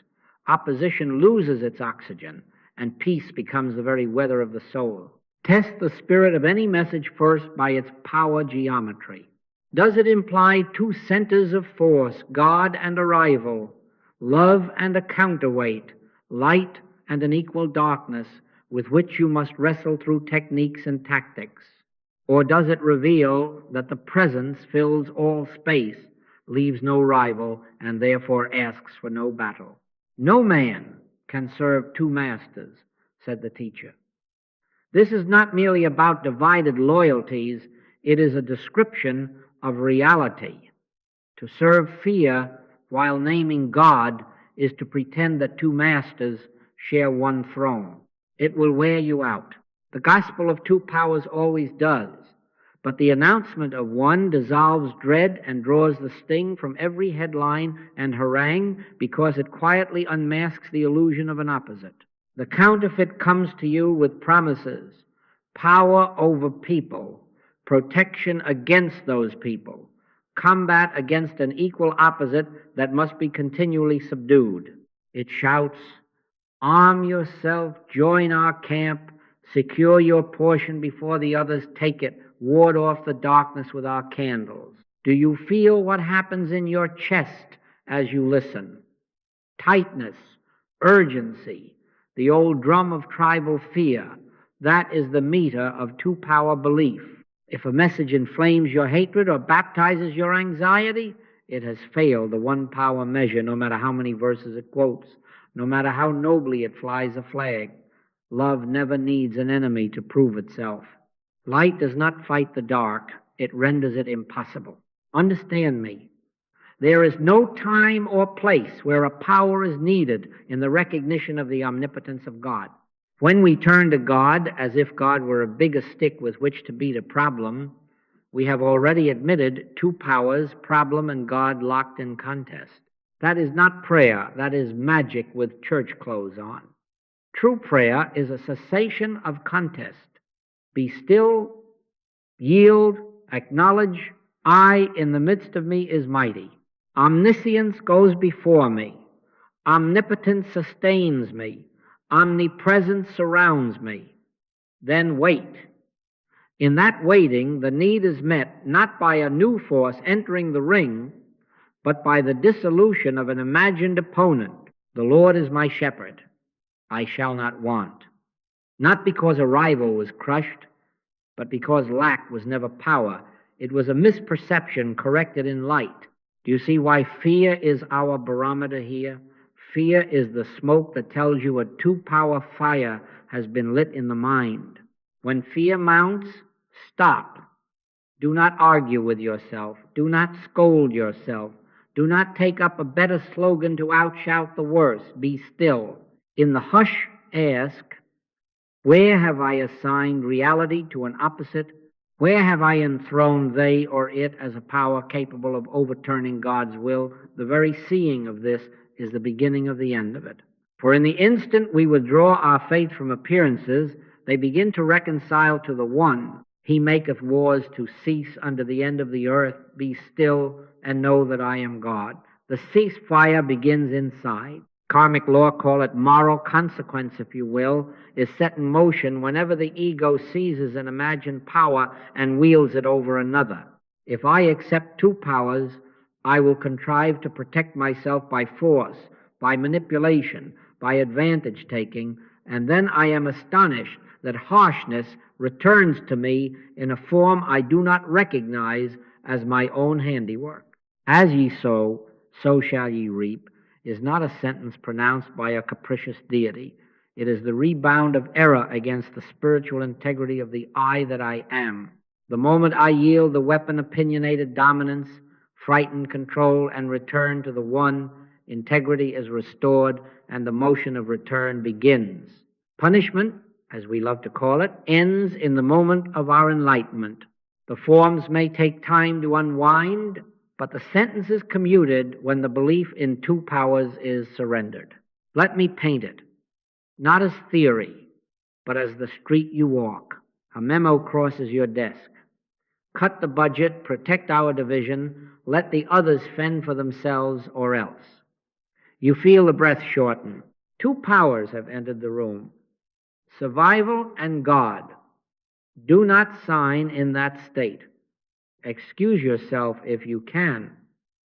Opposition loses its oxygen, and peace becomes the very weather of the soul. Test the spirit of any message first by its power geometry. Does it imply 2 centers of force, God and a rival, love and a counterweight, light and an equal darkness, with which you must wrestle through techniques and tactics? Or does it reveal that the presence fills all space, leaves no rival, and therefore asks for no battle? No man can serve 2 masters, said the teacher. This is not merely about divided loyalties, it is a description of reality. To serve fear while naming God is to pretend that 2 masters share one throne. It will wear you out. The gospel of 2 powers always does, but the announcement of one dissolves dread and draws the sting from every headline and harangue because it quietly unmasks the illusion of an opposite. The counterfeit comes to you with promises, power over people, protection against those people, combat against an equal opposite that must be continually subdued. It shouts, arm yourself, join our camp, secure your portion before the others take it, ward off the darkness with our candles. Do you feel what happens in your chest as you listen? Tightness, urgency, the old drum of tribal fear. That is the meter of 2-power belief. If a message inflames your hatred or baptizes your anxiety, it has failed the 1-power measure, no matter how many verses it quotes, no matter how nobly it flies a flag. Love never needs an enemy to prove itself. Light does not fight the dark, it renders it impossible. Understand me. There is no time or place where a power is needed in the recognition of the omnipotence of God. When we turn to God as if God were a bigger stick with which to beat a problem, we have already admitted 2 powers, problem and God, locked in contest. That is not prayer, that is magic with church clothes on. True prayer is a cessation of contest. Be still, yield, acknowledge, I in the midst of me is mighty. Omniscience goes before me. Omnipotence sustains me. Omnipresence surrounds me. Then wait. In that waiting, the need is met not by a new force entering the ring, but by the dissolution of an imagined opponent. The Lord is my shepherd. I shall not want. Not because a rival was crushed, but because lack was never power. It was a misperception corrected in light. Do you see why fear is our barometer here? Fear is the smoke that tells you a two-power fire has been lit in the mind. When fear mounts, stop. Do not argue with yourself. Do not scold yourself. Do not take up a better slogan to outshout the worse. Be still. In the hush, ask, where have I assigned reality to an opposite? Where have I enthroned they or it as a power capable of overturning God's will? The very seeing of this is the beginning of the end of it. For in the instant we withdraw our faith from appearances, they begin to reconcile to the one. He maketh wars to cease under the end of the earth. Be still and know that I am God. The ceasefire begins inside. Karmic law, call it moral consequence, if you will, is set in motion whenever the ego seizes an imagined power and wields it over another. If I accept two powers, I will contrive to protect myself by force, by manipulation, by advantage taking, and then I am astonished that harshness returns to me in a form I do not recognize as my own handiwork. As ye sow, so shall ye reap is not a sentence pronounced by a capricious deity. It is the rebound of error against the spiritual integrity of the I that I am. The moment I yield the weapon opinionated dominance, frighten, control, and return to the one, integrity is restored and the motion of return begins. Punishment, as we love to call it, ends in the moment of our enlightenment. The forms may take time to unwind, but the sentence is commuted when the belief in two powers is surrendered. Let me paint it, not as theory, but as the street you walk. A memo crosses your desk. Cut the budget, protect our division, let the others fend for themselves or else. You feel the breath shorten. Two powers have entered the room, survival and God. Do not sign in that state. Excuse yourself if you can.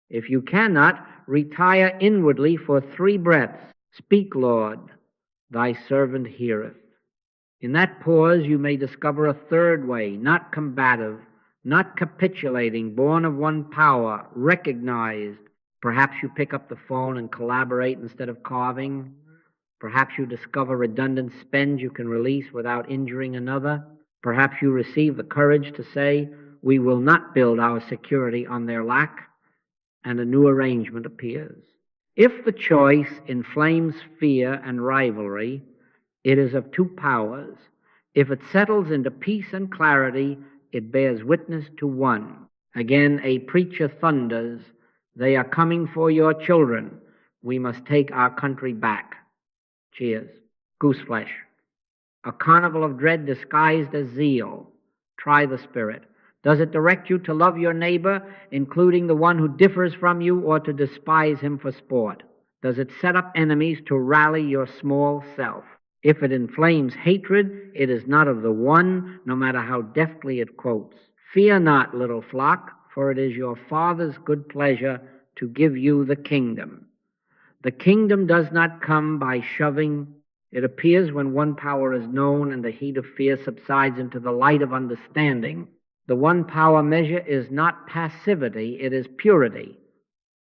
If you cannot, retire inwardly for 3 breaths. Speak, Lord, thy servant heareth. In that pause you may discover a third way, not combative, not capitulating, born of one power, recognized. Perhaps you pick up the phone and collaborate instead of carving. Perhaps you discover redundant spends you can release without injuring another. Perhaps you receive the courage to say, we will not build our security on their lack, and a new arrangement appears. If the choice inflames fear and rivalry, it is of two powers. If it settles into peace and clarity, it bears witness to one. Again, a preacher thunders, they are coming for your children. We must take our country back. Cheers. Gooseflesh. A carnival of dread disguised as zeal. Try the spirit. Does it direct you to love your neighbor, including the one who differs from you, or to despise him for sport? Does it set up enemies to rally your small self? If it inflames hatred, it is not of the one, no matter how deftly it quotes. Fear not, little flock, for it is your Father's good pleasure to give you the kingdom. The kingdom does not come by shoving. It appears when one power is known and the heat of fear subsides into the light of understanding. The one power measure is not passivity, it is purity.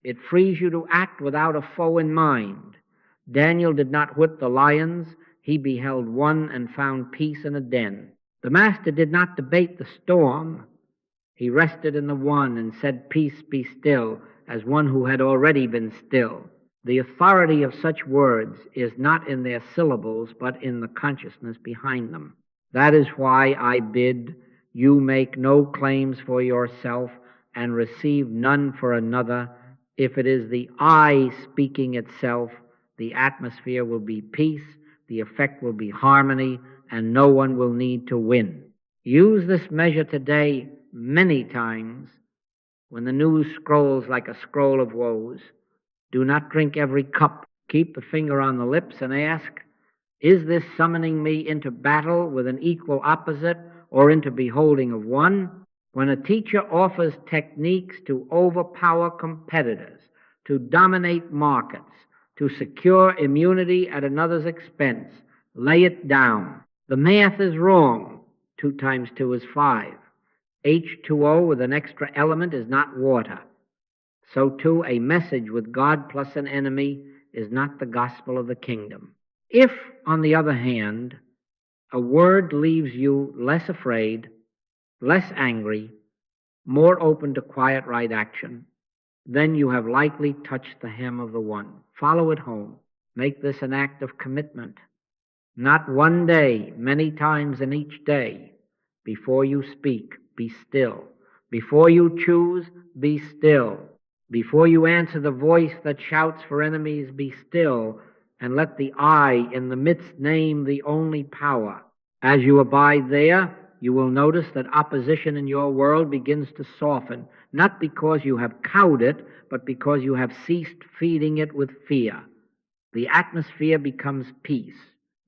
It frees you to act without a foe in mind. Daniel did not whip the lions. He beheld one and found peace in a den. The master did not debate the storm. He rested in the one and said, peace, be still, as one who had already been still. The authority of such words is not in their syllables, but in the consciousness behind them. That is why I bid you make no claims for yourself and receive none for another. If it is the I speaking itself, the atmosphere will be peace, the effect will be harmony, and no one will need to win. Use this measure today many times when the news scrolls like a scroll of woes. Do not drink every cup. Keep the finger on the lips and ask, is this summoning me into battle with an equal opposite or into beholding of one? When a teacher offers techniques to overpower competitors, to dominate markets, to secure immunity at another's expense, lay it down. The math is wrong. 2 times 2 is 5. H2O with an extra element is not water. So too a message with God plus an enemy is not the gospel of the kingdom. If, on the other hand, a word leaves you less afraid, less angry, more open to quiet right action, then you have likely touched the hem of the one. Follow it home. Make this an act of commitment. Not one day, many times in each day. Before you speak, be still. Before you choose, be still. Before you answer the voice that shouts for enemies, be still, and let the I in the midst name the only power. As you abide there, you will notice that opposition in your world begins to soften, not because you have cowed it, but because you have ceased feeding it with fear. The atmosphere becomes peace.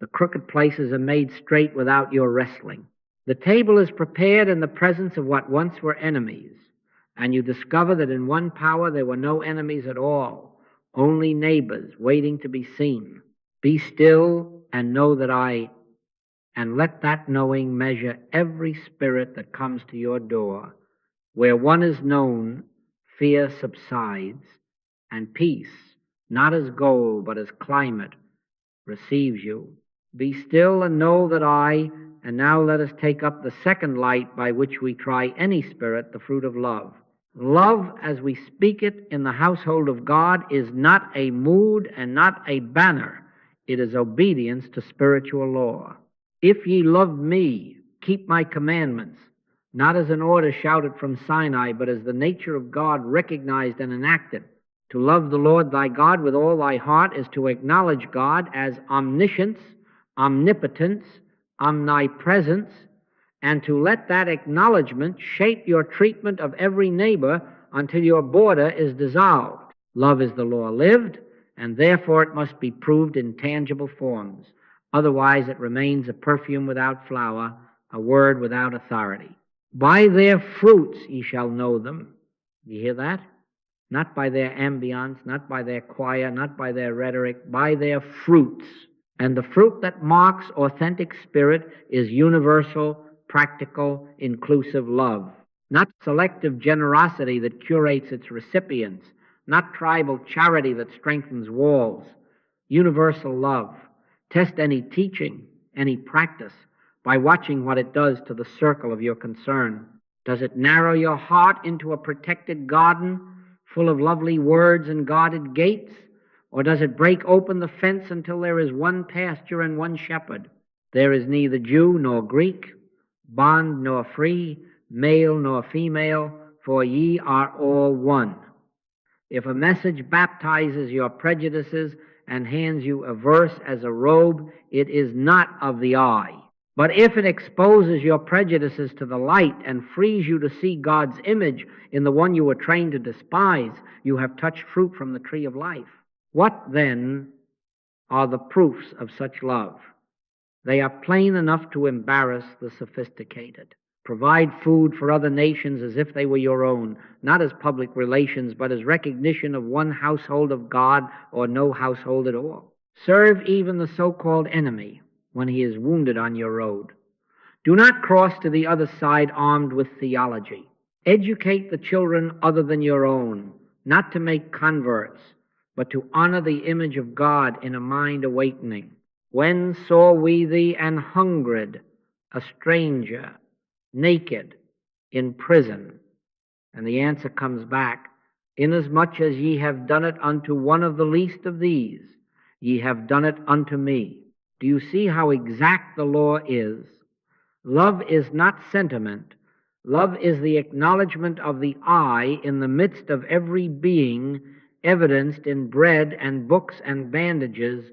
The crooked places are made straight without your wrestling. The table is prepared in the presence of what once were enemies, and you discover that in one power there were no enemies at all, only neighbors waiting to be seen. Be still and know that and let that knowing measure every spirit that comes to your door. Where one is known, fear subsides, and peace, not as goal but as climate, receives you. Be still and know that and now let us take up the second light by which we try any spirit, the fruit of love. Love, as we speak it in the household of God, is not a mood and not a banner. It is obedience to spiritual law. If ye love me, keep my commandments, not as an order shouted from Sinai, but as the nature of God recognized and enacted. To love the Lord thy God with all thy heart is to acknowledge God as omniscience, omnipotence, omnipresence, and to let that acknowledgement shape your treatment of every neighbor until your border is dissolved. Love is the law lived, and therefore it must be proved in tangible forms. Otherwise it remains a perfume without flower, a word without authority. By their fruits ye shall know them. You hear that? Not by their ambience, not by their choir, not by their rhetoric, by their fruits. And the fruit that marks authentic spirit is universal, practical, inclusive love. Not selective generosity that curates its recipients, not tribal charity that strengthens walls. Universal love. Test any teaching, any practice, by watching what it does to the circle of your concern. Does it narrow your heart into a protected garden full of lovely words and guarded gates? Or does it break open the fence until there is one pasture and one shepherd? There is neither Jew nor Greek, bond nor free, male nor female, for ye are all one. If a message baptizes your prejudices and hands you a verse as a robe, it is not of the eye. But if it exposes your prejudices to the light and frees you to see God's image in the one you were trained to despise, you have touched fruit from the tree of life. What, then, are the proofs of such love? They are plain enough to embarrass the sophisticated. Provide food for other nations as if they were your own, not as public relations, but as recognition of one household of God or no household at all. Serve even the so-called enemy when he is wounded on your road. Do not cross to the other side armed with theology. Educate the children other than your own, not to make converts, but to honor the image of God in a mind awakening. When saw we thee an hungered, a stranger, naked, in prison? And the answer comes back, inasmuch as ye have done it unto one of the least of these, ye have done it unto me. Do you see how exact the law is? Love is not sentiment. Love is the acknowledgement of the I in the midst of every being, evidenced in bread and books and bandages,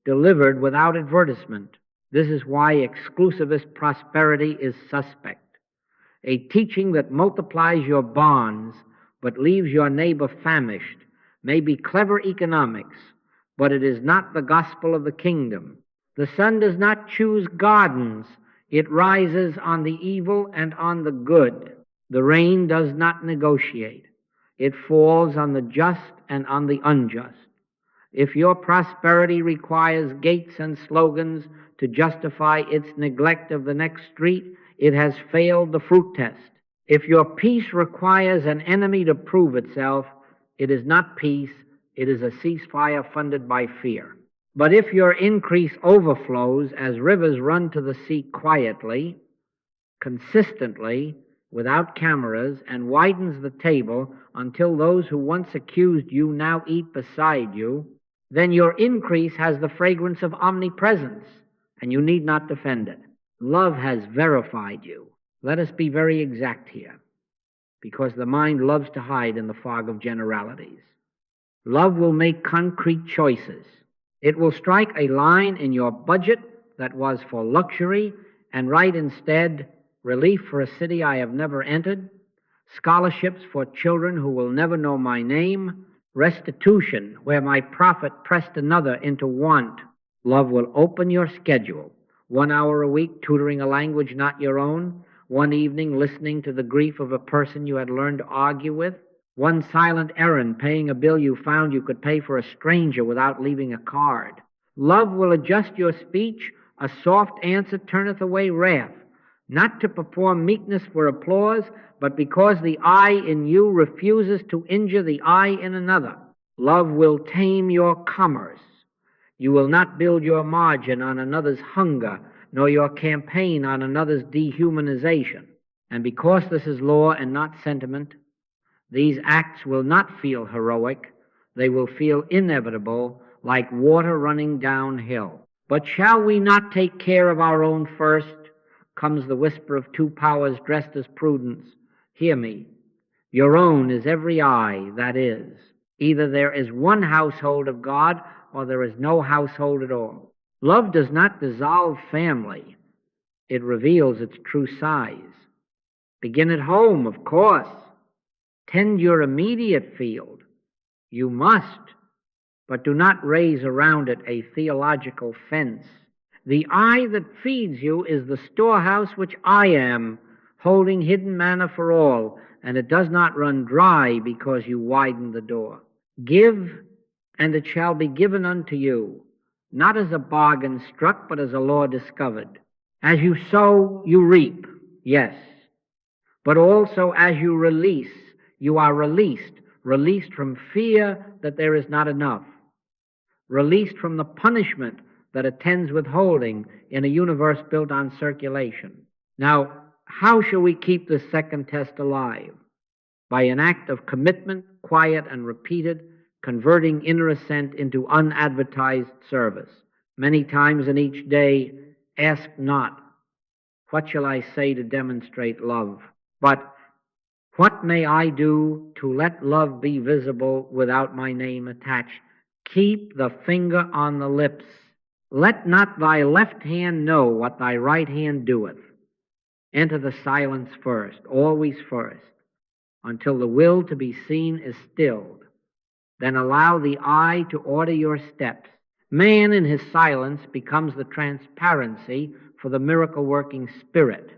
delivered without advertisement. This is why exclusivist prosperity is suspect. A teaching that multiplies your barns but leaves your neighbor famished may be clever economics, but it is not the gospel of the kingdom. The sun does not choose gardens. It rises on the evil and on the good. The rain does not negotiate. It falls on the just and on the unjust. If your prosperity requires gates and slogans to justify its neglect of the next street, it has failed the fruit test. If your peace requires an enemy to prove itself, it is not peace, It is a ceasefire funded by fear. But if your increase overflows as rivers run to the sea quietly, consistently, without cameras, and widens the table until those who once accused you now eat beside you, then your increase has the fragrance of omnipresence, and you need not defend it. Love has verified you. Let us be very exact here, because the mind loves to hide in the fog of generalities. Love will make concrete choices. It will strike a line in your budget that was for luxury and write instead, relief for a city I have never entered, scholarships for children who will never know my name, restitution where my prophet pressed another into want. Love will open your schedule. 1 hour a week tutoring a language not your own, one evening listening to the grief of a person you had learned to argue with, one silent errand paying a bill you found you could pay for a stranger without leaving a card. Love will adjust your speech. A soft answer turneth away wrath, not to perform meekness for applause, but because the I in you refuses to injure the I in another. Love will tame your commerce. You will not build your margin on another's hunger, nor your campaign on another's dehumanization. And because this is law and not sentiment, these acts will not feel heroic. They will feel inevitable, like water running downhill. But shall we not take care of our own first? Comes the whisper of two powers dressed as prudence. Hear me. Your own is every eye, that is. Either there is one household of God, or there is no household at all. Love does not dissolve family. It reveals its true size. Begin at home, of course. Tend your immediate field. You must, but do not raise around it a theological fence. The eye that feeds you is the storehouse which I am, holding hidden manna for all, and it does not run dry because you widen the door. Give, and it shall be given unto you, not as a bargain struck, but as a law discovered. As you sow, you reap, yes, but also as you release, you are released from fear that there is not enough, released from the punishment that attends withholding in a universe built on circulation. Now, how shall we keep this second test alive? By an act of commitment, quiet and repeated, converting inner assent into unadvertised service. Many times in each day, ask not, what shall I say to demonstrate love? But what may I do to let love be visible without my name attached? Keep the finger on the lips. Let not thy left hand know what thy right hand doeth. Enter the silence first, always first, until the will to be seen is stilled. Then allow the eye to order your steps. Man in his silence becomes the transparency for the miracle-working Spirit.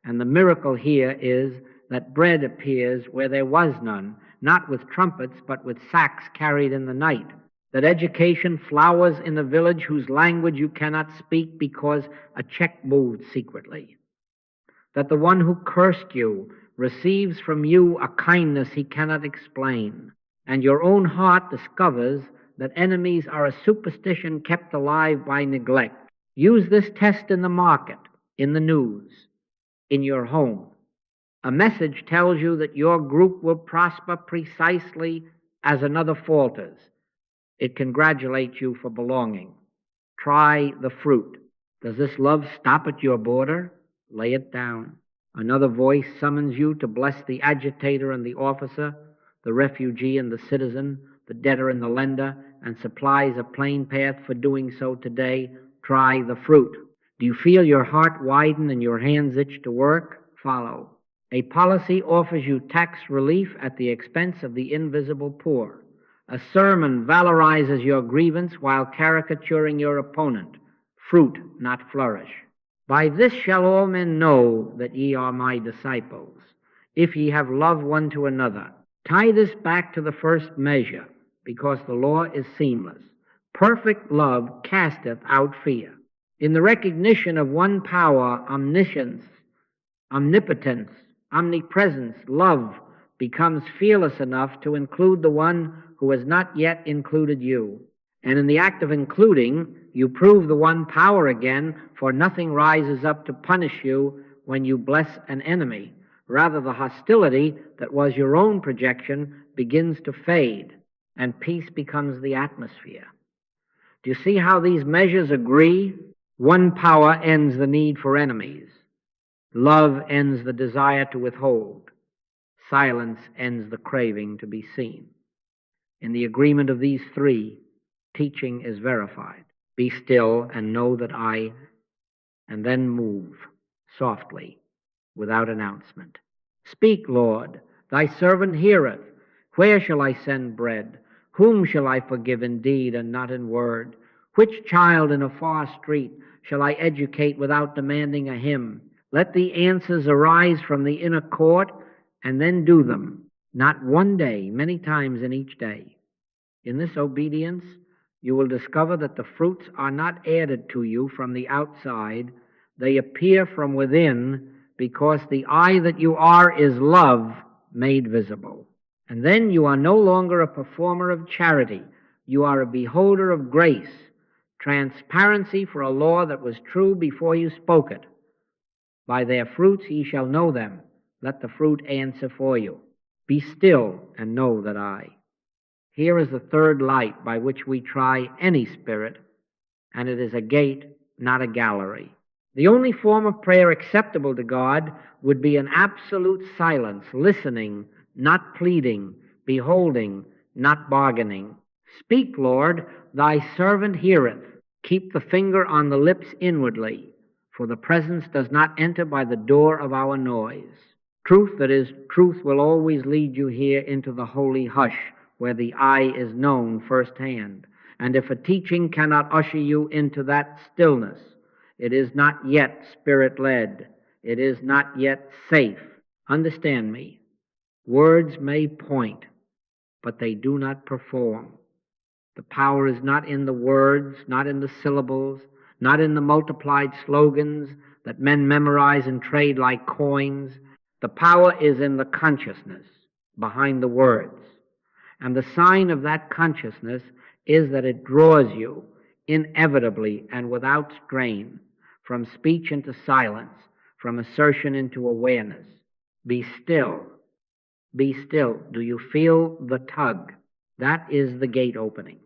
And the miracle here is that bread appears where there was none, not with trumpets, but with sacks carried in the night. That education flowers in a village whose language you cannot speak because a check moved secretly. That the one who cursed you receives from you a kindness he cannot explain. And your own heart discovers that enemies are a superstition kept alive by neglect. Use this test in the market, in the news, in your home. A message tells you that your group will prosper precisely as another falters. It congratulates you for belonging. Try the fruit. Does this love stop at your border? Lay it down. Another voice summons you to bless the agitator and the officer, the refugee and the citizen, the debtor and the lender, and supplies a plain path for doing so today. Try the fruit. Do you feel your heart widen and your hands itch to work? Follow. A policy offers you tax relief at the expense of the invisible poor. A sermon valorizes your grievance while caricaturing your opponent. Fruit, not flourish. By this shall all men know that ye are my disciples, if ye have love one to another. Tie this back to the first measure, because the law is seamless. Perfect love casteth out fear. In the recognition of one power, omniscience, omnipotence, omnipresence, love becomes fearless enough to include the one who has not yet included you. And in the act of including, you prove the one power again, for nothing rises up to punish you when you bless an enemy. Rather, the hostility that was your own projection begins to fade, and peace becomes the atmosphere. Do you see how these measures agree? One power ends the need for enemies. Love ends the desire to withhold. Silence ends the craving to be seen. In the agreement of these three, teaching is verified. Be still and know that I, and then move softly, without announcement. Speak, Lord, thy servant heareth. Where shall I send bread? Whom shall I forgive in deed and not in word? Which child in a far street shall I educate without demanding a hymn? Let the answers arise from the inner court, and then do them, not one day, many times in each day. In this obedience, you will discover that the fruits are not added to you from the outside. They appear from within, because the I that you are is love made visible. And then you are no longer a performer of charity. You are a beholder of grace, transparency for a law that was true before you spoke it. By their fruits ye shall know them. Let the fruit answer for you. Be still and know that I. Here is the third light by which we try any spirit, and it is a gate, not a gallery. The only form of prayer acceptable to God would be an absolute silence, listening, not pleading, beholding, not bargaining. Speak, Lord, thy servant heareth. Keep the finger on the lips inwardly, for the presence does not enter by the door of our noise. Truth, that is, truth will always lead you here into the holy hush, where the I is known firsthand. And if a teaching cannot usher you into that stillness, it is not yet spirit-led. It is not yet safe. Understand me. Words may point, but they do not perform. The power is not in the words, not in the syllables, not in the multiplied slogans that men memorize and trade like coins. The power is in the consciousness behind the words. And the sign of that consciousness is that it draws you inevitably and without strain from speech into silence, from assertion into awareness. Be still. Be still. Do you feel the tug? That is the gate opening.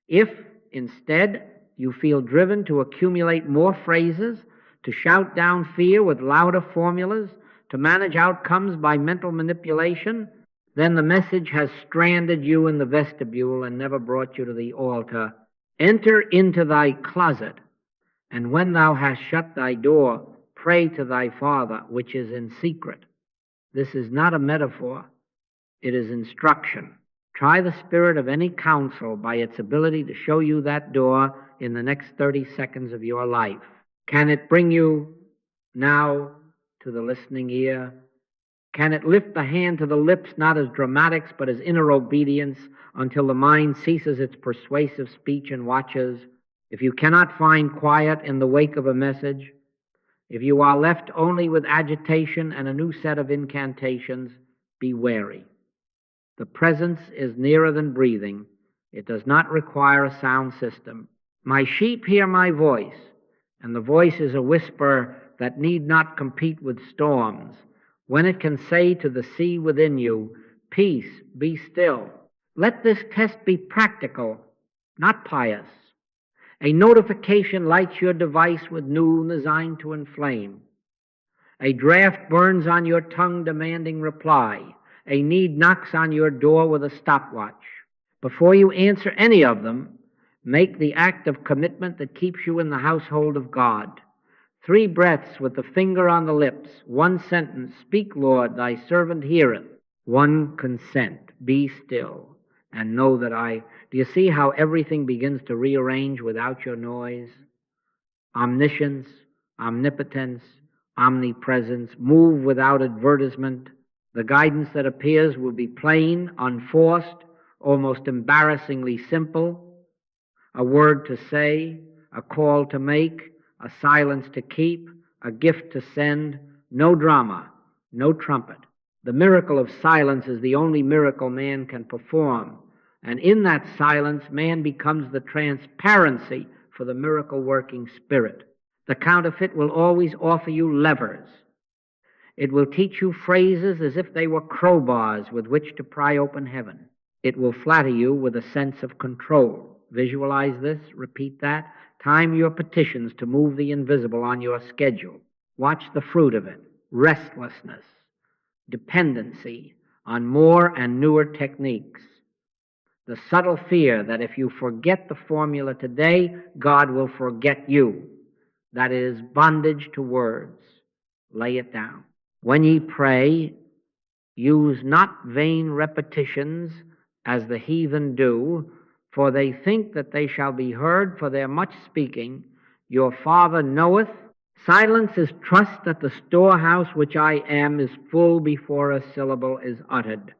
If, instead, you feel driven to accumulate more phrases, to shout down fear with louder formulas, to manage outcomes by mental manipulation, then the message has stranded you in the vestibule and never brought you to the altar. Enter into thy closet, and when thou hast shut thy door, pray to thy Father which is in secret. This is not a metaphor. It is instruction. Try the spirit of any counsel by its ability to show you that door in the next 30 seconds of your life. Can it bring you now to the listening ear? Can it lift the hand to the lips, not as dramatics, but as inner obedience, until the mind ceases its persuasive speech and watches? If you cannot find quiet in the wake of a message, if you are left only with agitation and a new set of incantations, be wary. The presence is nearer than breathing. It does not require a sound system. My sheep hear my voice, and the voice is a whisper that need not compete with storms. When it can say to the sea within you, peace, be still. Let this test be practical, not pious. A notification lights your device with new designed to inflame. A draft burns on your tongue demanding reply. A need knocks on your door with a stopwatch. Before you answer any of them, make the act of commitment that keeps you in the household of God. 3 breaths with the finger on the lips. 1 sentence, speak, Lord, thy servant heareth. 1 consent, be still, and know that I... Do you see how everything begins to rearrange without your noise? Omniscience, omnipotence, omnipresence move without advertisement. The guidance that appears will be plain, unforced, almost embarrassingly simple. A word to say, a call to make, a silence to keep, a gift to send. No drama, no trumpet. The miracle of silence is the only miracle man can perform, And in that silence, man becomes the transparency for the miracle-working Spirit. The counterfeit will always offer you levers. It will teach you phrases as if they were crowbars with which to pry open heaven. It will flatter you with a sense of control. Visualize this, repeat that. Time your petitions to move the invisible on your schedule. Watch the fruit of it. Restlessness, dependency on more and newer techniques. The subtle fear that if you forget the formula today, God will forget you. That is bondage to words. Lay it down. When ye pray, use not vain repetitions as the heathen do, for they think that they shall be heard for their much speaking. Your Father knoweth. Silence is trust that the storehouse which I am is full before a syllable is uttered.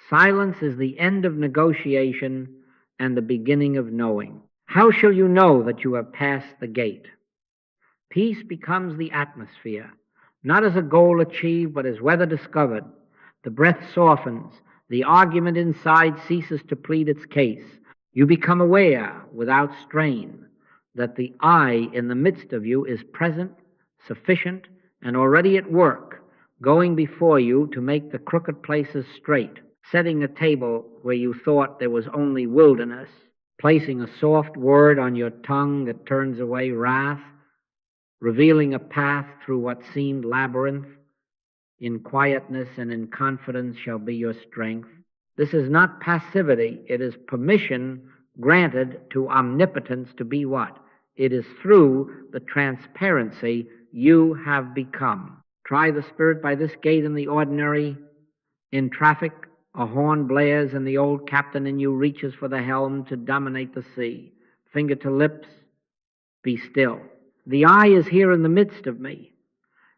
Silence is the end of negotiation and the beginning of knowing. How shall you know that you have passed the gate? Peace becomes the atmosphere, not as a goal achieved, but as weather discovered. The breath softens. The argument inside ceases to plead its case. You become aware, without strain, that the I in the midst of you is present, sufficient, and already at work, going before you to make the crooked places straight, setting a table where you thought there was only wilderness, placing a soft word on your tongue that turns away wrath, revealing a path through what seemed labyrinth. In quietness and in confidence shall be your strength. This is not passivity. It is permission granted to omnipotence to be what? It is through the transparency you have become. Try the Spirit by this gate in the ordinary. In traffic, a horn blares and the old captain in you reaches for the helm to dominate the sea. Finger to lips, be still. The I is here in the midst of me,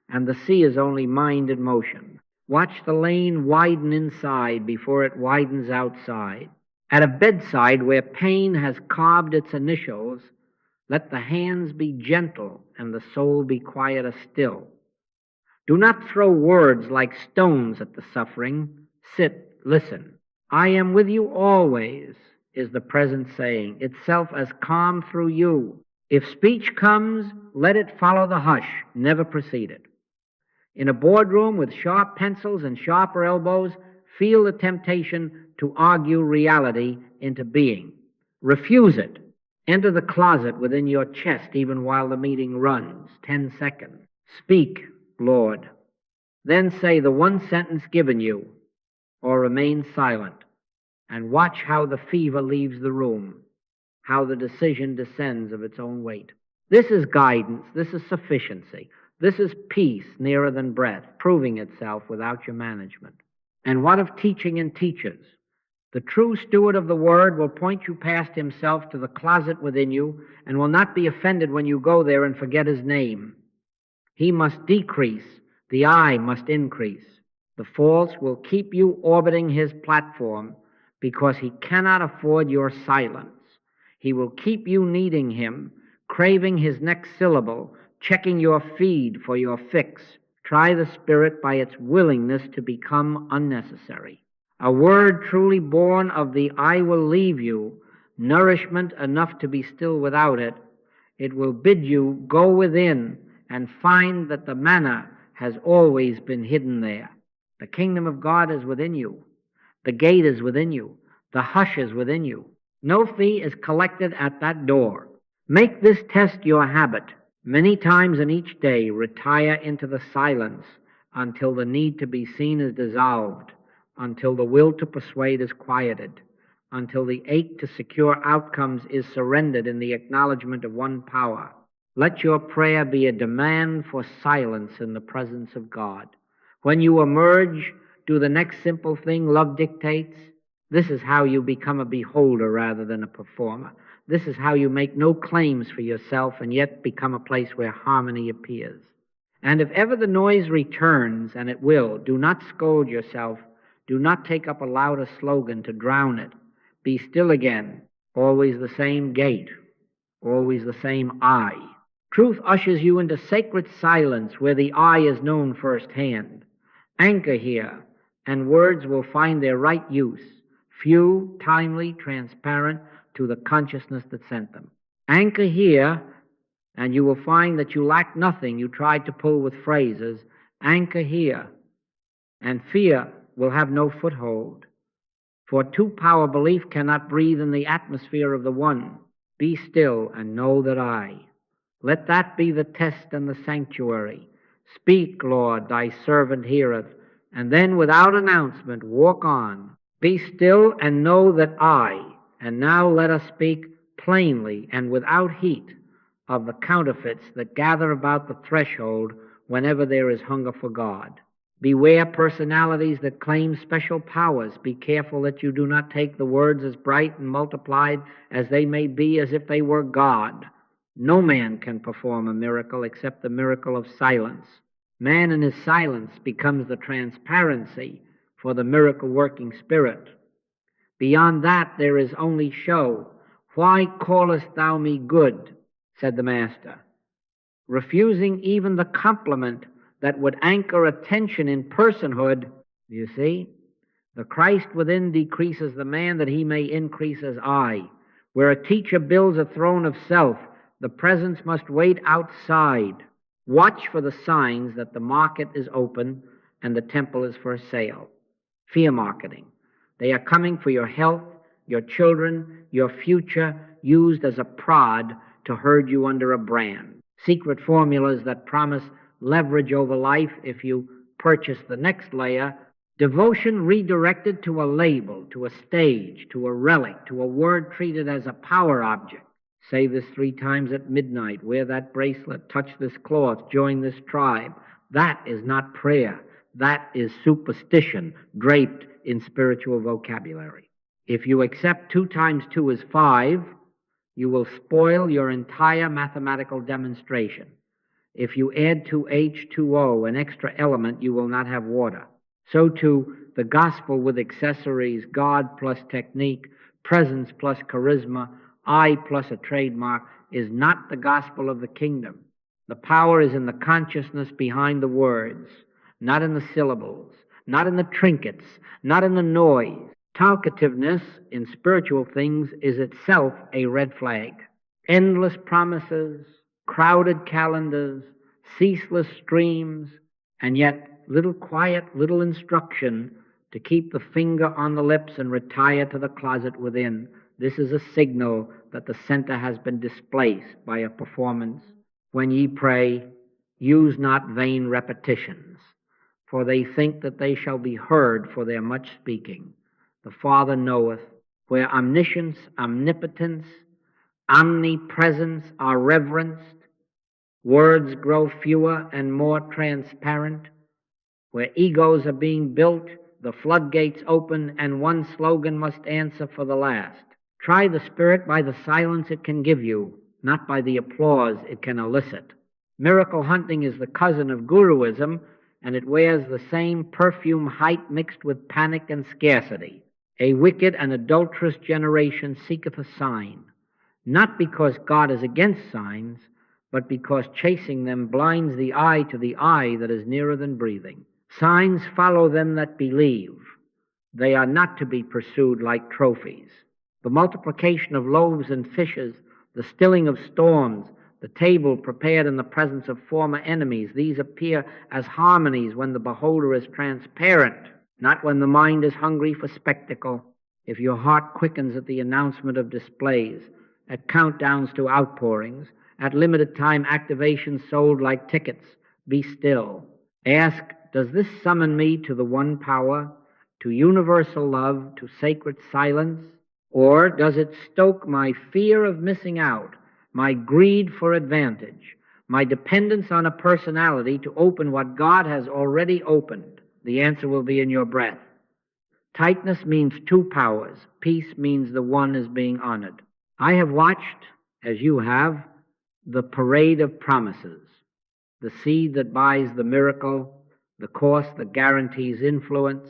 and the sea is only mind in motion. Watch the lane widen inside before it widens outside. At a bedside where pain has carved its initials, let the hands be gentle and the soul be quieter still. Do not throw words like stones at the suffering. Sit, listen. I am with you always, is the present saying, itself as calm through you. If speech comes, let it follow the hush, never precede it. In a boardroom with sharp pencils and sharper elbows, feel the temptation to argue reality into being. Refuse it. Enter the closet within your chest even while the meeting runs. 10 seconds. Speak, Lord. Then say the one sentence given you, or remain silent, and watch how the fever leaves the room, how the decision descends of its own weight. This is guidance. This is sufficiency. This is peace nearer than breath, proving itself without your management. And what of teaching and teachers? The true steward of the word will point you past himself to the closet within you and will not be offended when you go there and forget his name. He must decrease. The I must increase. The false will keep you orbiting his platform because he cannot afford your silence. He will keep you needing him, craving his next syllable, checking your feed for your fix. Try the Spirit by its willingness to become unnecessary. A word truly born of the I will leave you, nourishment enough to be still without it, it will bid you go within and find that the manna has always been hidden there. The kingdom of God is within you. The gate is within you. The hush is within you. No fee is collected at that door. Make this test your habit. Many times in each day, retire into the silence until the need to be seen is dissolved, until the will to persuade is quieted, until the ache to secure outcomes is surrendered in the acknowledgement of one power. Let your prayer be a demand for silence in the presence of God. When you emerge, do the next simple thing love dictates. This is how you become a beholder rather than a performer. This is how you make no claims for yourself and yet become a place where harmony appears. And if ever the noise returns, and it will, do not scold yourself. Do not take up a louder slogan to drown it. Be still again. Always the same gate. Always the same I. Truth ushers you into sacred silence where the I is known firsthand. Anchor here, and words will find their right use. few, timely, transparent to the consciousness that sent them. Anchor here, and you will find that you lack nothing you tried to pull with phrases. Anchor here, and fear will have no foothold. For two-power belief cannot breathe in the atmosphere of the one. Be still and know that I. Let that be the test and the sanctuary. Speak, Lord, thy servant heareth, and then without announcement walk on. Be still and know that I. And now let us speak plainly and without heat of the counterfeits that gather about the threshold whenever there is hunger for God. Beware personalities that claim special powers. Be careful that you do not take the words as bright and multiplied as they may be as if they were God. No man can perform a miracle except the miracle of silence. Man in his silence becomes the transparency for the miracle-working Spirit. Beyond that there is only show. Why callest thou me good? Said the Master, refusing even the compliment that would anchor attention in personhood. You see, the Christ within decreases the man that he may increase as I. Where a teacher builds a throne of self, the presence must wait outside. Watch for the signs that the market is open and the temple is for sale. Fear marketing. They are coming for your health, your children, your future, used as a prod to herd you under a brand. Secret formulas that promise leverage over life if you purchase the next layer. Devotion redirected to a label, to a stage, to a relic, to a word treated as a power object. Say this 3 times at midnight, wear that bracelet, touch this cloth, join this tribe. That is not prayer. That is superstition draped in spiritual vocabulary. If you accept 2 times 2 is 5, you will spoil your entire mathematical demonstration. If you add to H2O, an extra element, you will not have water. So too, the gospel with accessories, God plus technique, presence plus charisma, I plus a trademark, is not the gospel of the kingdom. The power is in the consciousness behind the words, not in the syllables, not in the trinkets, not in the noise. Talkativeness in spiritual things is itself a red flag. Endless promises, crowded calendars, ceaseless streams, and yet little quiet, little instruction to keep the finger on the lips and retire to the closet within. This is a signal that the center has been displaced by a performance. When ye pray, use not vain repetitions, for they think that they shall be heard for their much speaking. The Father knoweth. Where omniscience, omnipotence, omnipresence are reverenced, words grow fewer and more transparent. Where egos are being built, the floodgates open, and one slogan must answer for the last. Try the Spirit by the silence it can give you, not by the applause it can elicit. Miracle hunting is the cousin of guruism, and it wears the same perfume hype mixed with panic and scarcity. A wicked and adulterous generation seeketh a sign, not because God is against signs, but because chasing them blinds the eye to the eye that is nearer than breathing. Signs follow them that believe. They are not to be pursued like trophies. The multiplication of loaves and fishes, the stilling of storms, the table prepared in the presence of former enemies, these appear as harmonies when the beholder is transparent, not when the mind is hungry for spectacle. If your heart quickens at the announcement of displays, at countdowns to outpourings, at limited time activations sold like tickets, be still. Ask, does this summon me to the one power, to universal love, to sacred silence? Or does it stoke my fear of missing out, my greed for advantage, my dependence on a personality to open what God has already opened? The answer will be in your breath. Tightness means 2 powers. Peace means the one is being honored. I have watched, as you have, the parade of promises, the seed that buys the miracle, the course that guarantees influence,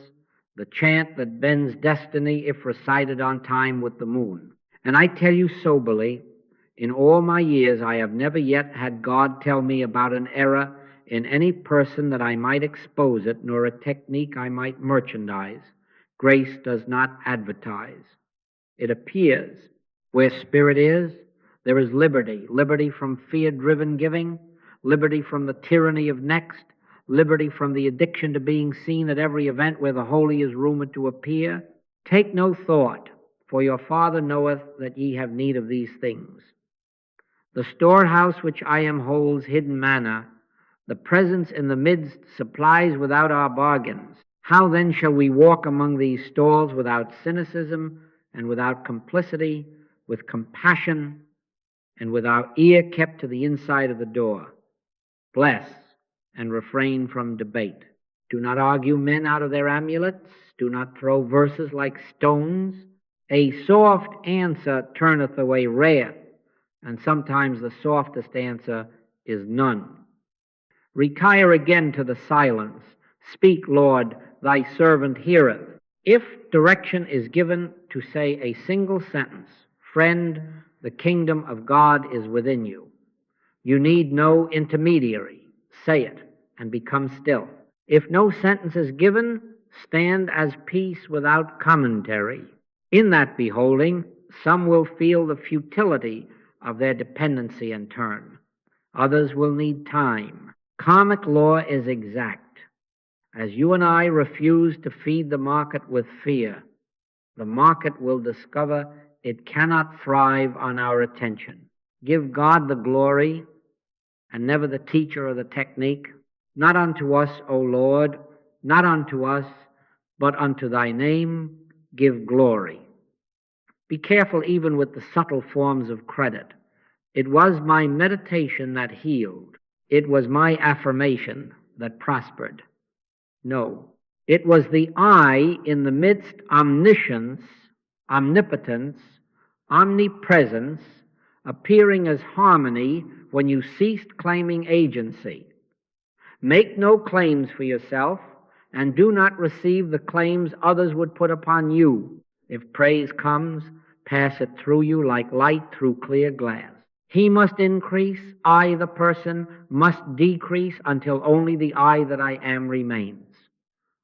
the chant that bends destiny if recited on time with the moon. And I tell you soberly, in all my years I have never yet had God tell me about an error in any person that I might expose it, nor a technique I might merchandise. Grace does not advertise. It appears. Where spirit is, there is liberty. Liberty from fear-driven giving, liberty from the tyranny of next, liberty from the addiction to being seen at every event where the holy is rumored to appear. Take no thought, for your Father knoweth that ye have need of these things. The storehouse which I am holds hidden manna. The presence in the midst supplies without our bargains. How then shall we walk among these stalls without cynicism and without complicity, with compassion, and with our ear kept to the inside of the door? Bless and refrain from debate. Do not argue men out of their amulets. Do not throw verses like stones. A soft answer turneth away wrath, and sometimes the softest answer is none. Retire again to the silence. Speak, Lord, thy servant heareth. If direction is given to say a single sentence, friend, the kingdom of God is within you. You need no intermediary. Say it and become still. If no sentence is given, stand as peace without commentary. In that beholding, some will feel the futility of their dependency in turn. Others will need time. Karmic law is exact. As you and I refuse to feed the market with fear, the market will discover it cannot thrive on our attention. Give God the glory and never the teacher or the technique. Not unto us, O Lord, not unto us, but unto thy name give glory. Be careful even with the subtle forms of credit. It was my meditation that healed. It was my affirmation that prospered. No, it was the I in the midst omniscience, omnipotence, omnipresence, appearing as harmony when you ceased claiming agency. Make no claims for yourself, and do not receive the claims others would put upon you. If praise comes, pass it through you like light through clear glass. He must increase, I, the person, must decrease until only the I that I am remains.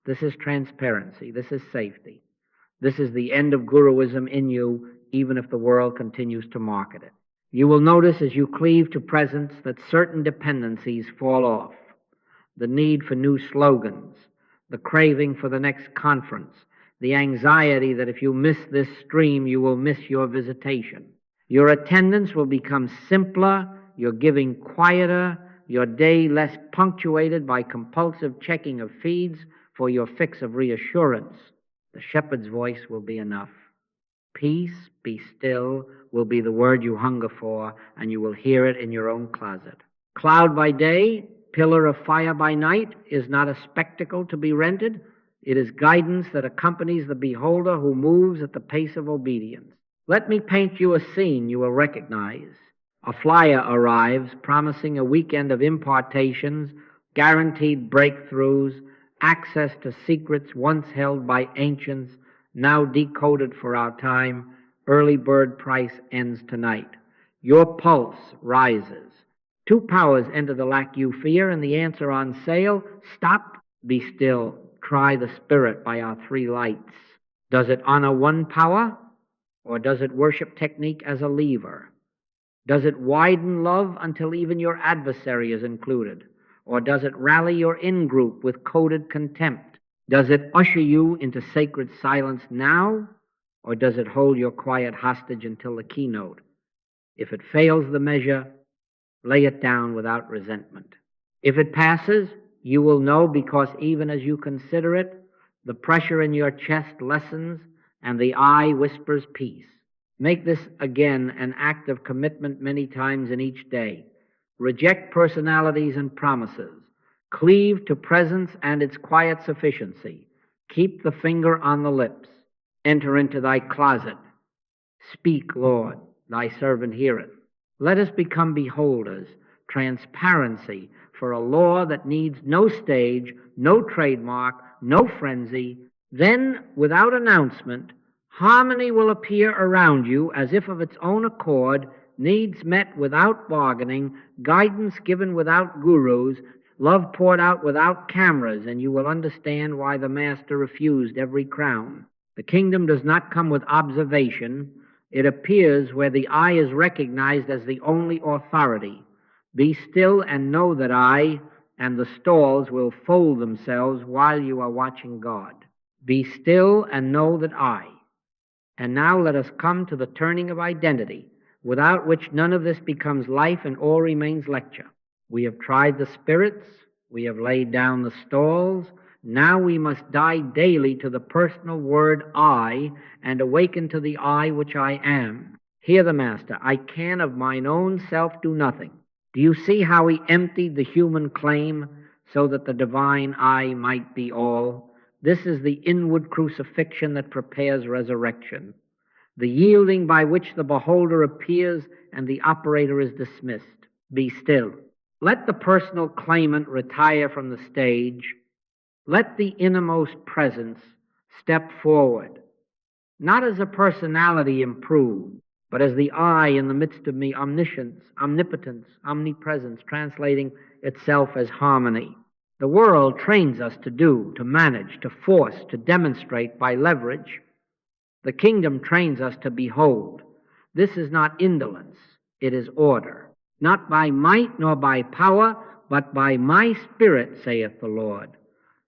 This is transparency. This is safety. This is the end of guruism in you, even if the world continues to market it. You will notice as you cleave to presence that certain dependencies fall off. The need for new slogans, the craving for the next conference, the anxiety that if you miss this stream, you will miss your visitation. Your attendance will become simpler, your giving quieter, your day less punctuated by compulsive checking of feeds for your fix of reassurance. The shepherd's voice will be enough. Peace, be still, will be the word you hunger for, and you will hear it in your own closet. Cloud by day, pillar of fire by night is not a spectacle to be rented. It is guidance that accompanies the beholder who moves at the pace of obedience. Let me paint you a scene you will recognize. A flyer arrives promising a weekend of impartations, guaranteed breakthroughs, access to secrets once held by ancients, now decoded for our time. Early bird price ends tonight. Your pulse rises. Two powers enter the lack you fear, and the answer on sale: stop, be still, try the spirit by our three lights. Does it honor one power, or does it worship technique as a lever? Does it widen love until even your adversary is included? Or does it rally your in-group with coded contempt? Does it usher you into sacred silence now, or does it hold your quiet hostage until the keynote? If it fails the measure, lay it down without resentment. If it passes, you will know, because even as you consider it, the pressure in your chest lessens and the I whispers peace. Make this again an act of commitment many times in each day. Reject personalities and promises. Cleave to presence and its quiet sufficiency. Keep the finger on the lips. Enter into thy closet. Speak, Lord, thy servant heareth. Let us become beholders. Transparency for a law that needs no stage, no trademark, no frenzy. Then, without announcement, harmony will appear around you as if of its own accord, needs met without bargaining, guidance given without gurus. Love poured out without cameras, and you will understand why the Master refused every crown. The kingdom does not come with observation. It appears where the I is recognized as the only authority. Be still and know that I, and the stalls will fold themselves while you are watching God. Be still and know that I. And now let us come to the turning of identity, without which none of this becomes life and all remains lecture. We have tried the spirits, we have laid down the stalls. Now we must die daily to the personal word I, and awaken to the I which I am. Hear the Master, I can of mine own self do nothing. Do you see how he emptied the human claim so that the divine I might be all? This is the inward crucifixion that prepares resurrection, the yielding by which the beholder appears and the operator is dismissed. Be still. Let the personal claimant retire from the stage. Let the innermost presence step forward, not as a personality improved, but as the I in the midst of me, omniscience, omnipotence, omnipresence, translating itself as harmony. The world trains us to do, to manage, to force, to demonstrate by leverage. The kingdom trains us to behold. This is not indolence, it is order. Not by might nor by power, but by my Spirit, saith the Lord.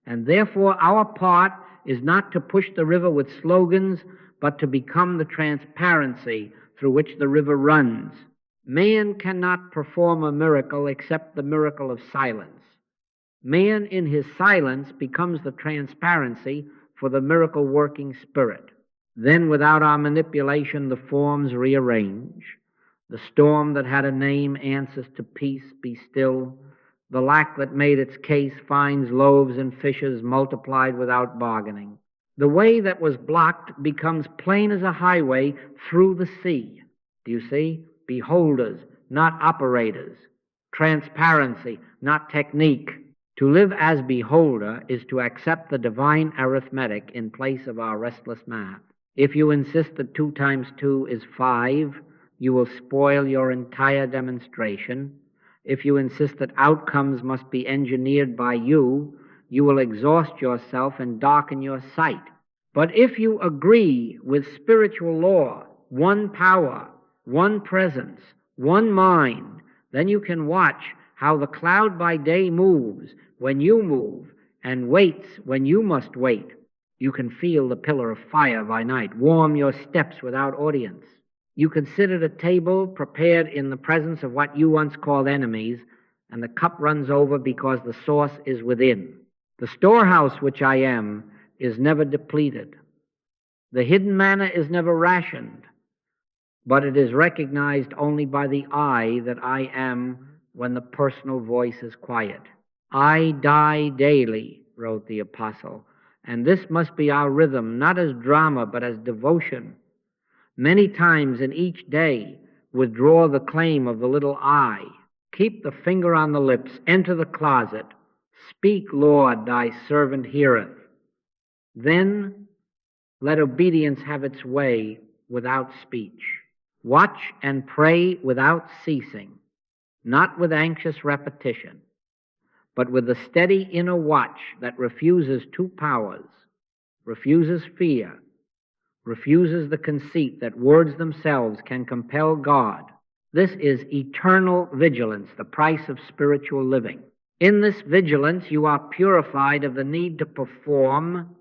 And therefore our part is not to push the river with slogans, but to become the transparency through which the river runs. Man cannot perform a miracle except the miracle of silence. Man in his silence becomes the transparency for the miracle-working Spirit. Then without our manipulation the forms rearrange. The storm that had a name answers to peace, be still. The lack that made its case finds loaves and fishes multiplied without bargaining. The way that was blocked becomes plain as a highway through the sea. Do you see? Beholders, not operators. Transparency, not technique. To live as beholder is to accept the divine arithmetic in place of our restless math. If you insist that 2 times 2 is 5, you will spoil your entire demonstration. If you insist that outcomes must be engineered by you, you will exhaust yourself and darken your sight. But if you agree with spiritual law, one power, one presence, one mind, then you can watch how the cloud by day moves when you move and waits when you must wait. You can feel the pillar of fire by night, warm your steps without audience. You can sit at a table prepared in the presence of what you once called enemies, and the cup runs over because the source is within. The storehouse which I am is never depleted. The hidden manna is never rationed, but it is recognized only by the I that I am when the personal voice is quiet. I die daily, wrote the apostle, and this must be our rhythm, not as drama, but as devotion. Many times in each day, withdraw the claim of the little I. Keep the finger on the lips. Enter the closet. Speak, Lord, thy servant heareth. Then let obedience have its way without speech. Watch and pray without ceasing, not with anxious repetition, but with the steady inner watch that refuses 2 powers, refuses fear, refuses the conceit that words themselves can compel God. This is eternal vigilance, the price of spiritual living. In this vigilance, you are purified of the need to perform.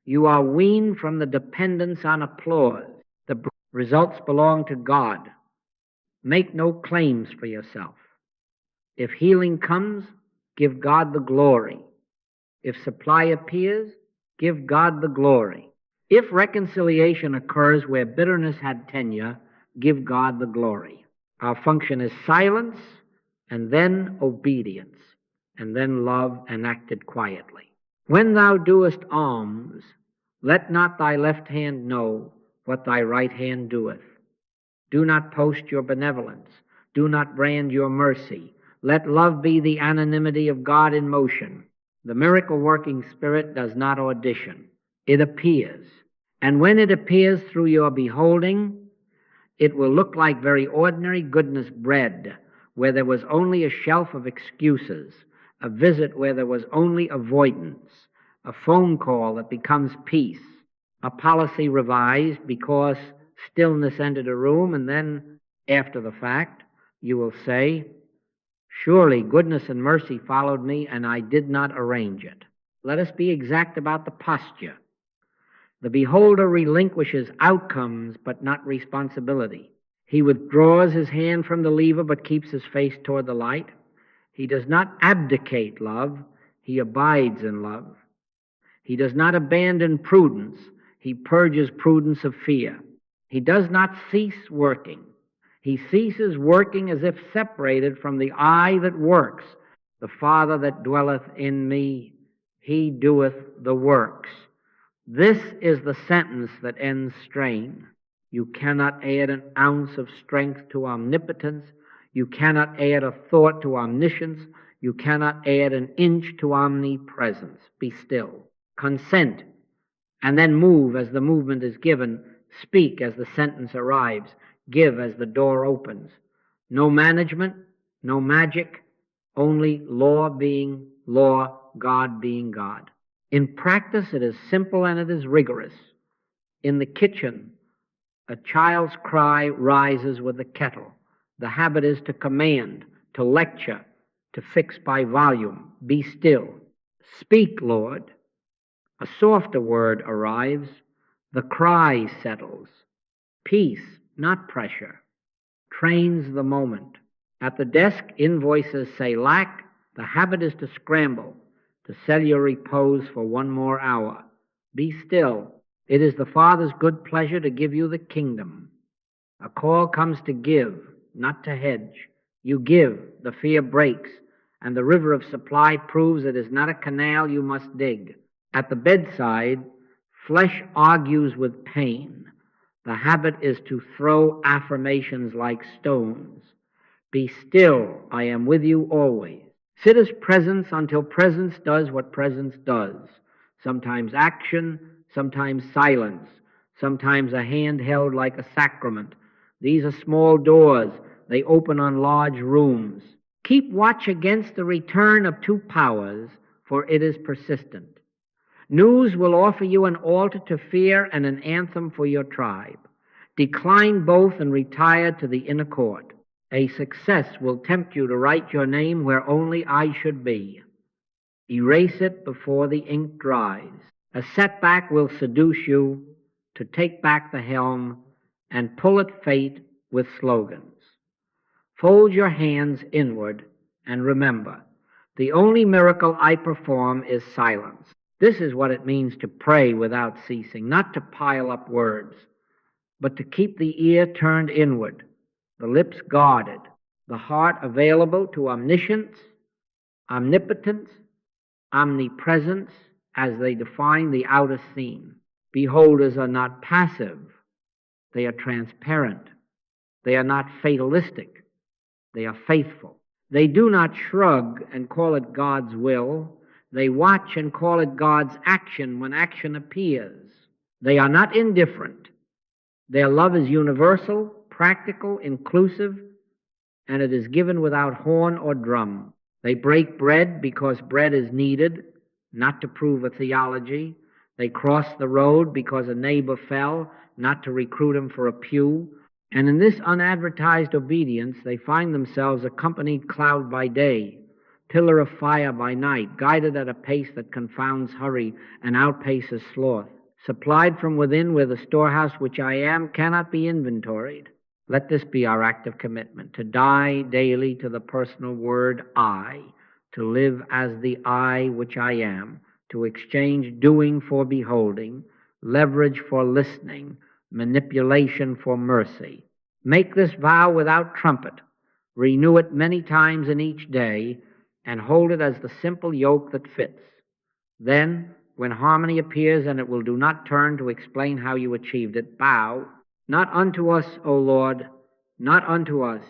You are weaned from the dependence on applause. The results belong to God. Make no claims for yourself. If healing comes, give God the glory. If supply appears, give God the glory. If reconciliation occurs where bitterness had tenure, give God the glory. Our function is silence, and then obedience, and then love enacted quietly. When thou doest alms, let not thy left hand know what thy right hand doeth. Do not post your benevolence. Do not brand your mercy. Let love be the anonymity of God in motion. The miracle-working Spirit does not audition. It appears. And when it appears through your beholding, it will look like very ordinary goodness bread, where there was only a shelf of excuses. a visit where there was only avoidance, a phone call that becomes peace, a policy revised because stillness entered a room, and then, after the fact, you will say, surely goodness and mercy followed me, and I did not arrange it. Let us be exact about the posture. The beholder relinquishes outcomes but not responsibility. He withdraws his hand from the lever but keeps his face toward the light. He does not abdicate love, he abides in love. He does not abandon prudence, he purges prudence of fear. He does not cease working. He ceases working as if separated from the I that works. The Father that dwelleth in me, he doeth the works. This is the sentence that ends strain. You cannot add an ounce of strength to omnipotence. You cannot add a thought to omniscience. You cannot add an inch to omnipresence. Be still. Consent, and then move as the movement is given. Speak as the sentence arrives. Give as the door opens. No management, no magic, only law being law, God being God. In practice, it is simple and it is rigorous. In the kitchen, a child's cry rises with the kettle. The habit is to command, to lecture, to fix by volume. Be still. Speak, Lord. A softer word arrives. The cry settles. Peace, not pressure, trains the moment. At the desk, invoices say lack. The habit is to scramble, to sell your repose for one more hour. Be still. It is the Father's good pleasure to give you the kingdom. A call comes to give, not to hedge. You give, the fear breaks, and the river of supply proves it is not a canal you must dig. At the bedside, flesh argues with pain. The habit is to throw affirmations like stones. Be still, I am with you always. Sit as presence until presence does what presence does. Sometimes action, sometimes silence, sometimes a hand held like a sacrament. These are small doors. They open on large rooms. Keep watch against the return of two powers, for it is persistent. News will offer you an altar to fear and an anthem for your tribe. Decline both and retire to the inner court. A success will tempt you to write your name where only I should be. Erase it before the ink dries. A setback will seduce you to take back the helm and pull at fate with slogans. Fold your hands inward and remember, the only miracle I perform is silence. This is what it means to pray without ceasing, not to pile up words, but to keep the ear turned inward, the lips guarded, the heart available to omniscience, omnipotence, omnipresence, as they define the outer scene. Beholders are not passive. They are transparent. They are not fatalistic. They are faithful. They do not shrug and call it God's will. They watch and call it God's action when action appears. They are not indifferent. Their love is universal, practical, inclusive, and it is given without horn or drum. They break bread because bread is needed, not to prove a theology. They cross the road because a neighbor fell, not to recruit him for a pew. And in this unadvertised obedience, they find themselves accompanied cloud by day, pillar of fire by night, guided at a pace that confounds hurry and outpaces sloth, supplied from within where the storehouse which I am cannot be inventoried. Let this be our active commitment, to die daily to the personal word I, to live as the I which I am, to exchange doing for beholding, leverage for listening, manipulation for mercy. Make this vow without trumpet, renew it many times in each day, and hold it as the simple yoke that fits. Then, when harmony appears and it will do not turn to explain how you achieved it, bow, not unto us, O Lord, not unto us,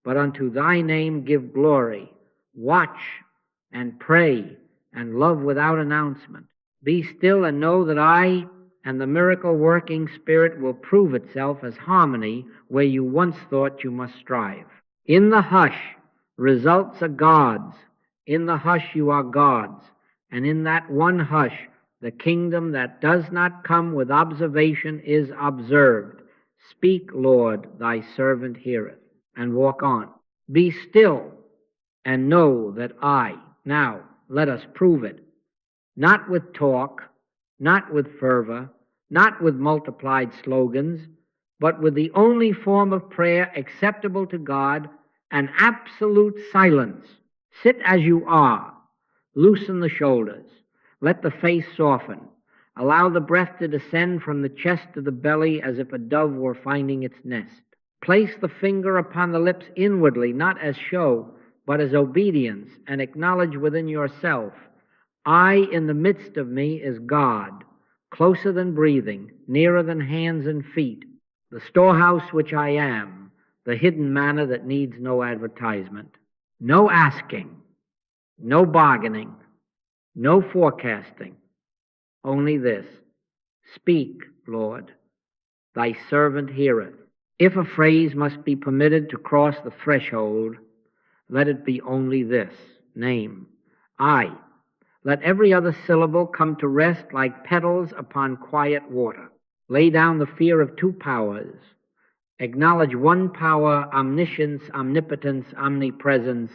but unto thy name give glory. Watch and pray and love without announcement. Be still and know that I and the miracle-working Spirit will prove itself as harmony where you once thought you must strive. In the hush, results are God's. In the hush you are God's, and in that one hush the kingdom that does not come with observation is observed. Speak, Lord, thy servant heareth. And walk on. Be still and know that I. Now, let us prove it. Not with talk, not with fervor, not with multiplied slogans, but with the only form of prayer acceptable to God, an absolute silence. Sit as you are. Loosen the shoulders. Let the face soften. Allow the breath to descend from the chest to the belly as if a dove were finding its nest. Place the finger upon the lips inwardly, not as show, but as obedience, and acknowledge within yourself, I in the midst of me is God, closer than breathing, nearer than hands and feet, the storehouse which I am, the hidden manna that needs no advertisement. No asking, no bargaining, no forecasting, only this. Speak, Lord, thy servant heareth. If a phrase must be permitted to cross the threshold, let it be only this, name, I. Let every other syllable come to rest like petals upon quiet water. Lay down the fear of two powers. Acknowledge one power, omniscience, omnipotence, omnipresence,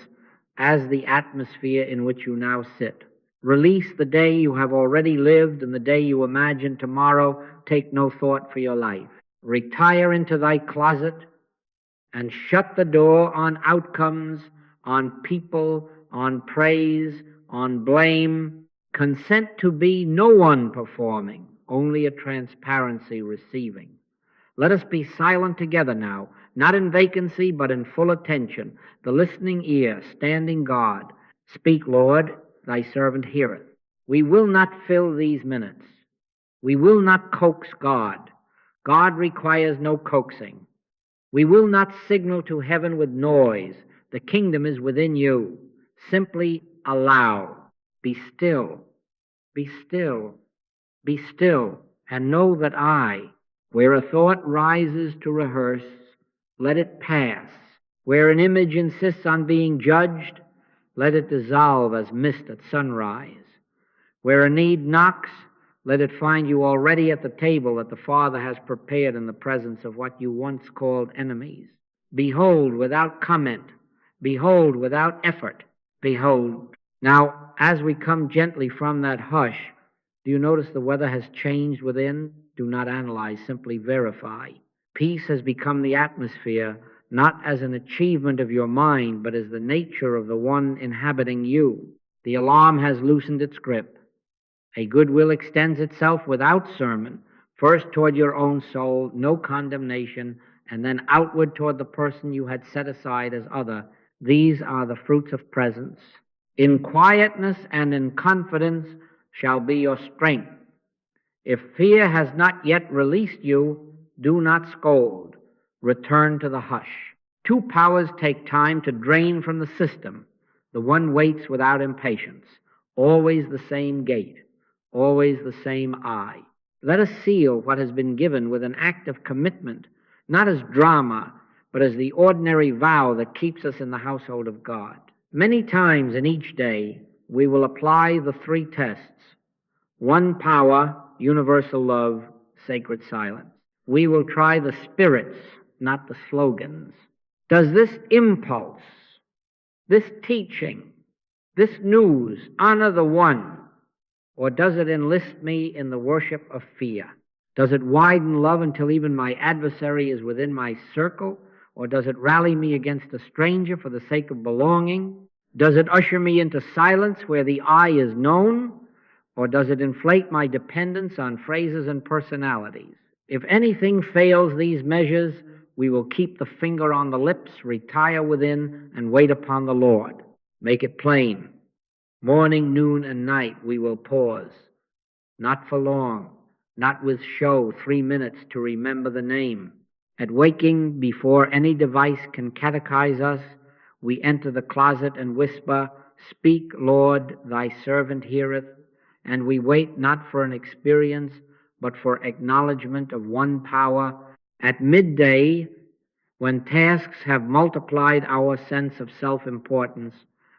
as the atmosphere in which you now sit. Release the day you have already lived and the day you imagine tomorrow. Take no thought for your life. Retire into thy closet and shut the door on outcomes, on people, on praise, on blame. Consent to be no one performing, only a transparency receiving. Let us be silent together now, not in vacancy, but in full attention, the listening ear, standing guard. Speak, Lord, thy servant heareth. We will not fill these minutes. We will not coax God. God requires no coaxing. We will not signal to heaven with noise. The kingdom is within you. Simply allow. Be still. Be still. Be still, and know that I, where a thought rises to rehearse, let it pass. Where an image insists on being judged, let it dissolve as mist at sunrise. Where a need knocks, let it find you already at the table that the Father has prepared in the presence of what you once called enemies. Behold without comment. Behold without effort. Behold. Now, as we come gently from that hush, do you notice the weather has changed within? Do not analyze, simply verify. Peace has become the atmosphere, not as an achievement of your mind, but as the nature of the one inhabiting you. The alarm has loosened its grip. A goodwill extends itself without sermon, first toward your own soul, no condemnation, and then outward toward the person you had set aside as other. These are the fruits of presence. In quietness and in confidence shall be your strength. If fear has not yet released you, do not scold. Return to the hush. Two powers take time to drain from the system. The one waits without impatience. Always the same gait. Always the same eye. Let us seal what has been given with an act of commitment, not as drama, but as the ordinary vow that keeps us in the household of God. Many times in each day, we will apply the three tests. One power, universal love, sacred silence. We will try the spirits, not the slogans. Does this impulse, this teaching, this news honor the one, or does it enlist me in the worship of fear? Does it widen love until even my adversary is within my circle, or does it rally me against a stranger for the sake of belonging? Does it usher me into silence where the I is known, or does it inflate my dependence on phrases and personalities? If anything fails these measures, we will keep the finger on the lips, retire within, and wait upon the Lord. Make it plain. Morning, noon, and night we will pause. Not for long, not with show, 3 minutes to remember the name. At waking, before any device can catechize us, we enter the closet and whisper, Speak, Lord, thy servant heareth, and we wait not for an experience, but for acknowledgement of one power. At midday, when tasks have multiplied our sense of self-importance,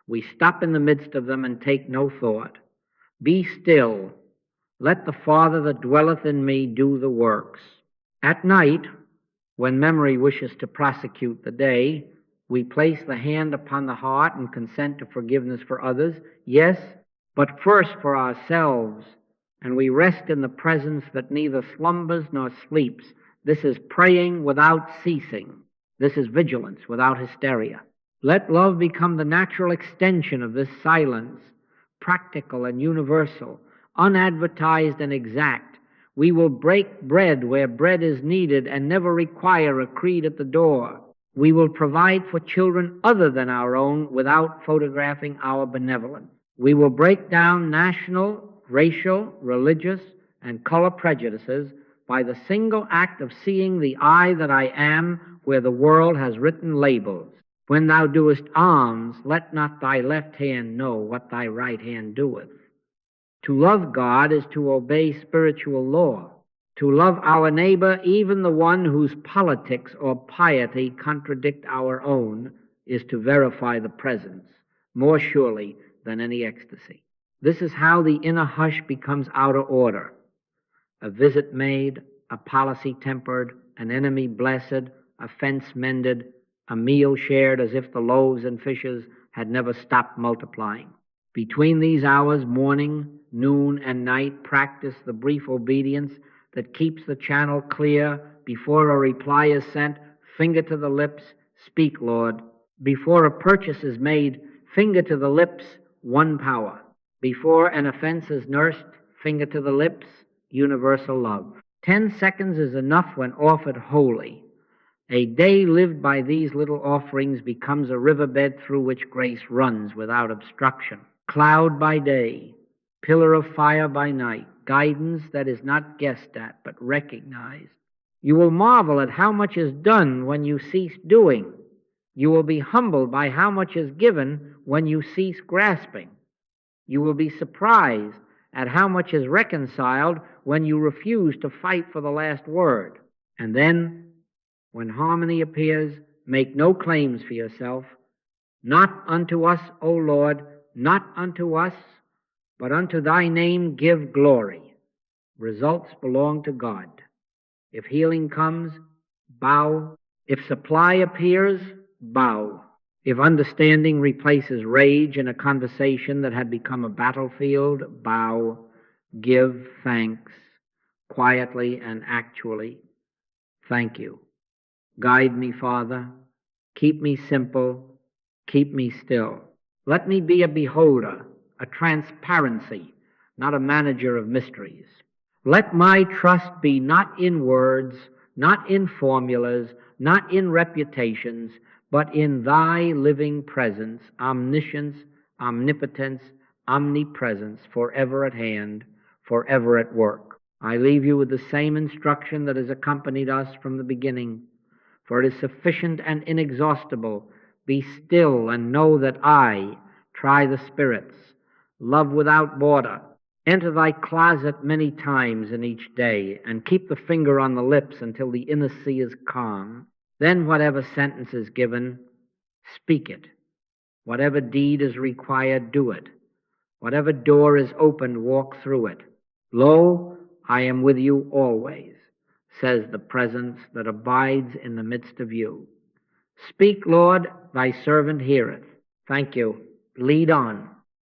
We stop in the midst of them and take no thought. Be still. Let the Father that dwelleth in me do the works. At night, when memory wishes to prosecute the day, we place the hand upon the heart and consent to forgiveness for others, yes, but first for ourselves, and we rest in the presence that neither slumbers nor sleeps. This is praying without ceasing. This is vigilance without hysteria. Let love become the natural extension of this silence, practical and universal, unadvertised and exact. We will break bread where bread is needed and never require a creed at the door. We will provide for children other than our own without photographing our benevolence. We will break down national, racial, religious, and color prejudices by the single act of seeing the I that I am where the world has written labels. When thou doest alms, let not thy left hand know what thy right hand doeth. To love God is to obey spiritual law. To love our neighbor, even the one whose politics or piety contradict our own, is to verify the presence more surely than any ecstasy. This is how the inner hush becomes outer order. A visit made, a policy tempered, an enemy blessed, a fence mended, a meal shared as if the loaves and fishes had never stopped multiplying. Between these hours, morning, noon, and night, practice the brief obedience that keeps the channel clear. Before a reply is sent, finger to the lips, speak, Lord. Before a purchase is made, finger to the lips, one power. Before an offense is nursed, finger to the lips, universal love. 10 seconds is enough when offered wholly. A day lived by these little offerings becomes a riverbed through which grace runs without obstruction. Cloud by day, pillar of fire by night, guidance that is not guessed at but recognized. You will marvel at how much is done when you cease doing. You will be humbled by how much is given when you cease grasping. You will be surprised at how much is reconciled when you refuse to fight for the last word. And then, when harmony appears, make no claims for yourself. Not unto us, O Lord, not unto us, but unto thy name give glory. Results belong to God. If healing comes, bow. If supply appears, bow. If understanding replaces rage in a conversation that had become a battlefield, bow. Give thanks, quietly and actually. Thank you. Guide me, Father. Keep me simple. Keep me still. Let me be a beholder, a transparency, not a manager of mysteries. Let my trust be not in words, not in formulas, not in reputations, but in thy living presence, omniscience, omnipotence, omnipresence, forever at hand, forever at work. I leave you with the same instruction that has accompanied us from the beginning. For it is sufficient and inexhaustible. Be still and know that I try the spirits. Love without border. Enter thy closet many times in each day, and keep the finger on the lips until the inner sea is calm. Then whatever sentence is given, speak it. Whatever deed is required, do it. Whatever door is opened, walk through it. Lo, I am with you always, says the presence that abides in the midst of you. Speak, Lord, thy servant heareth. Thank you. Lead on.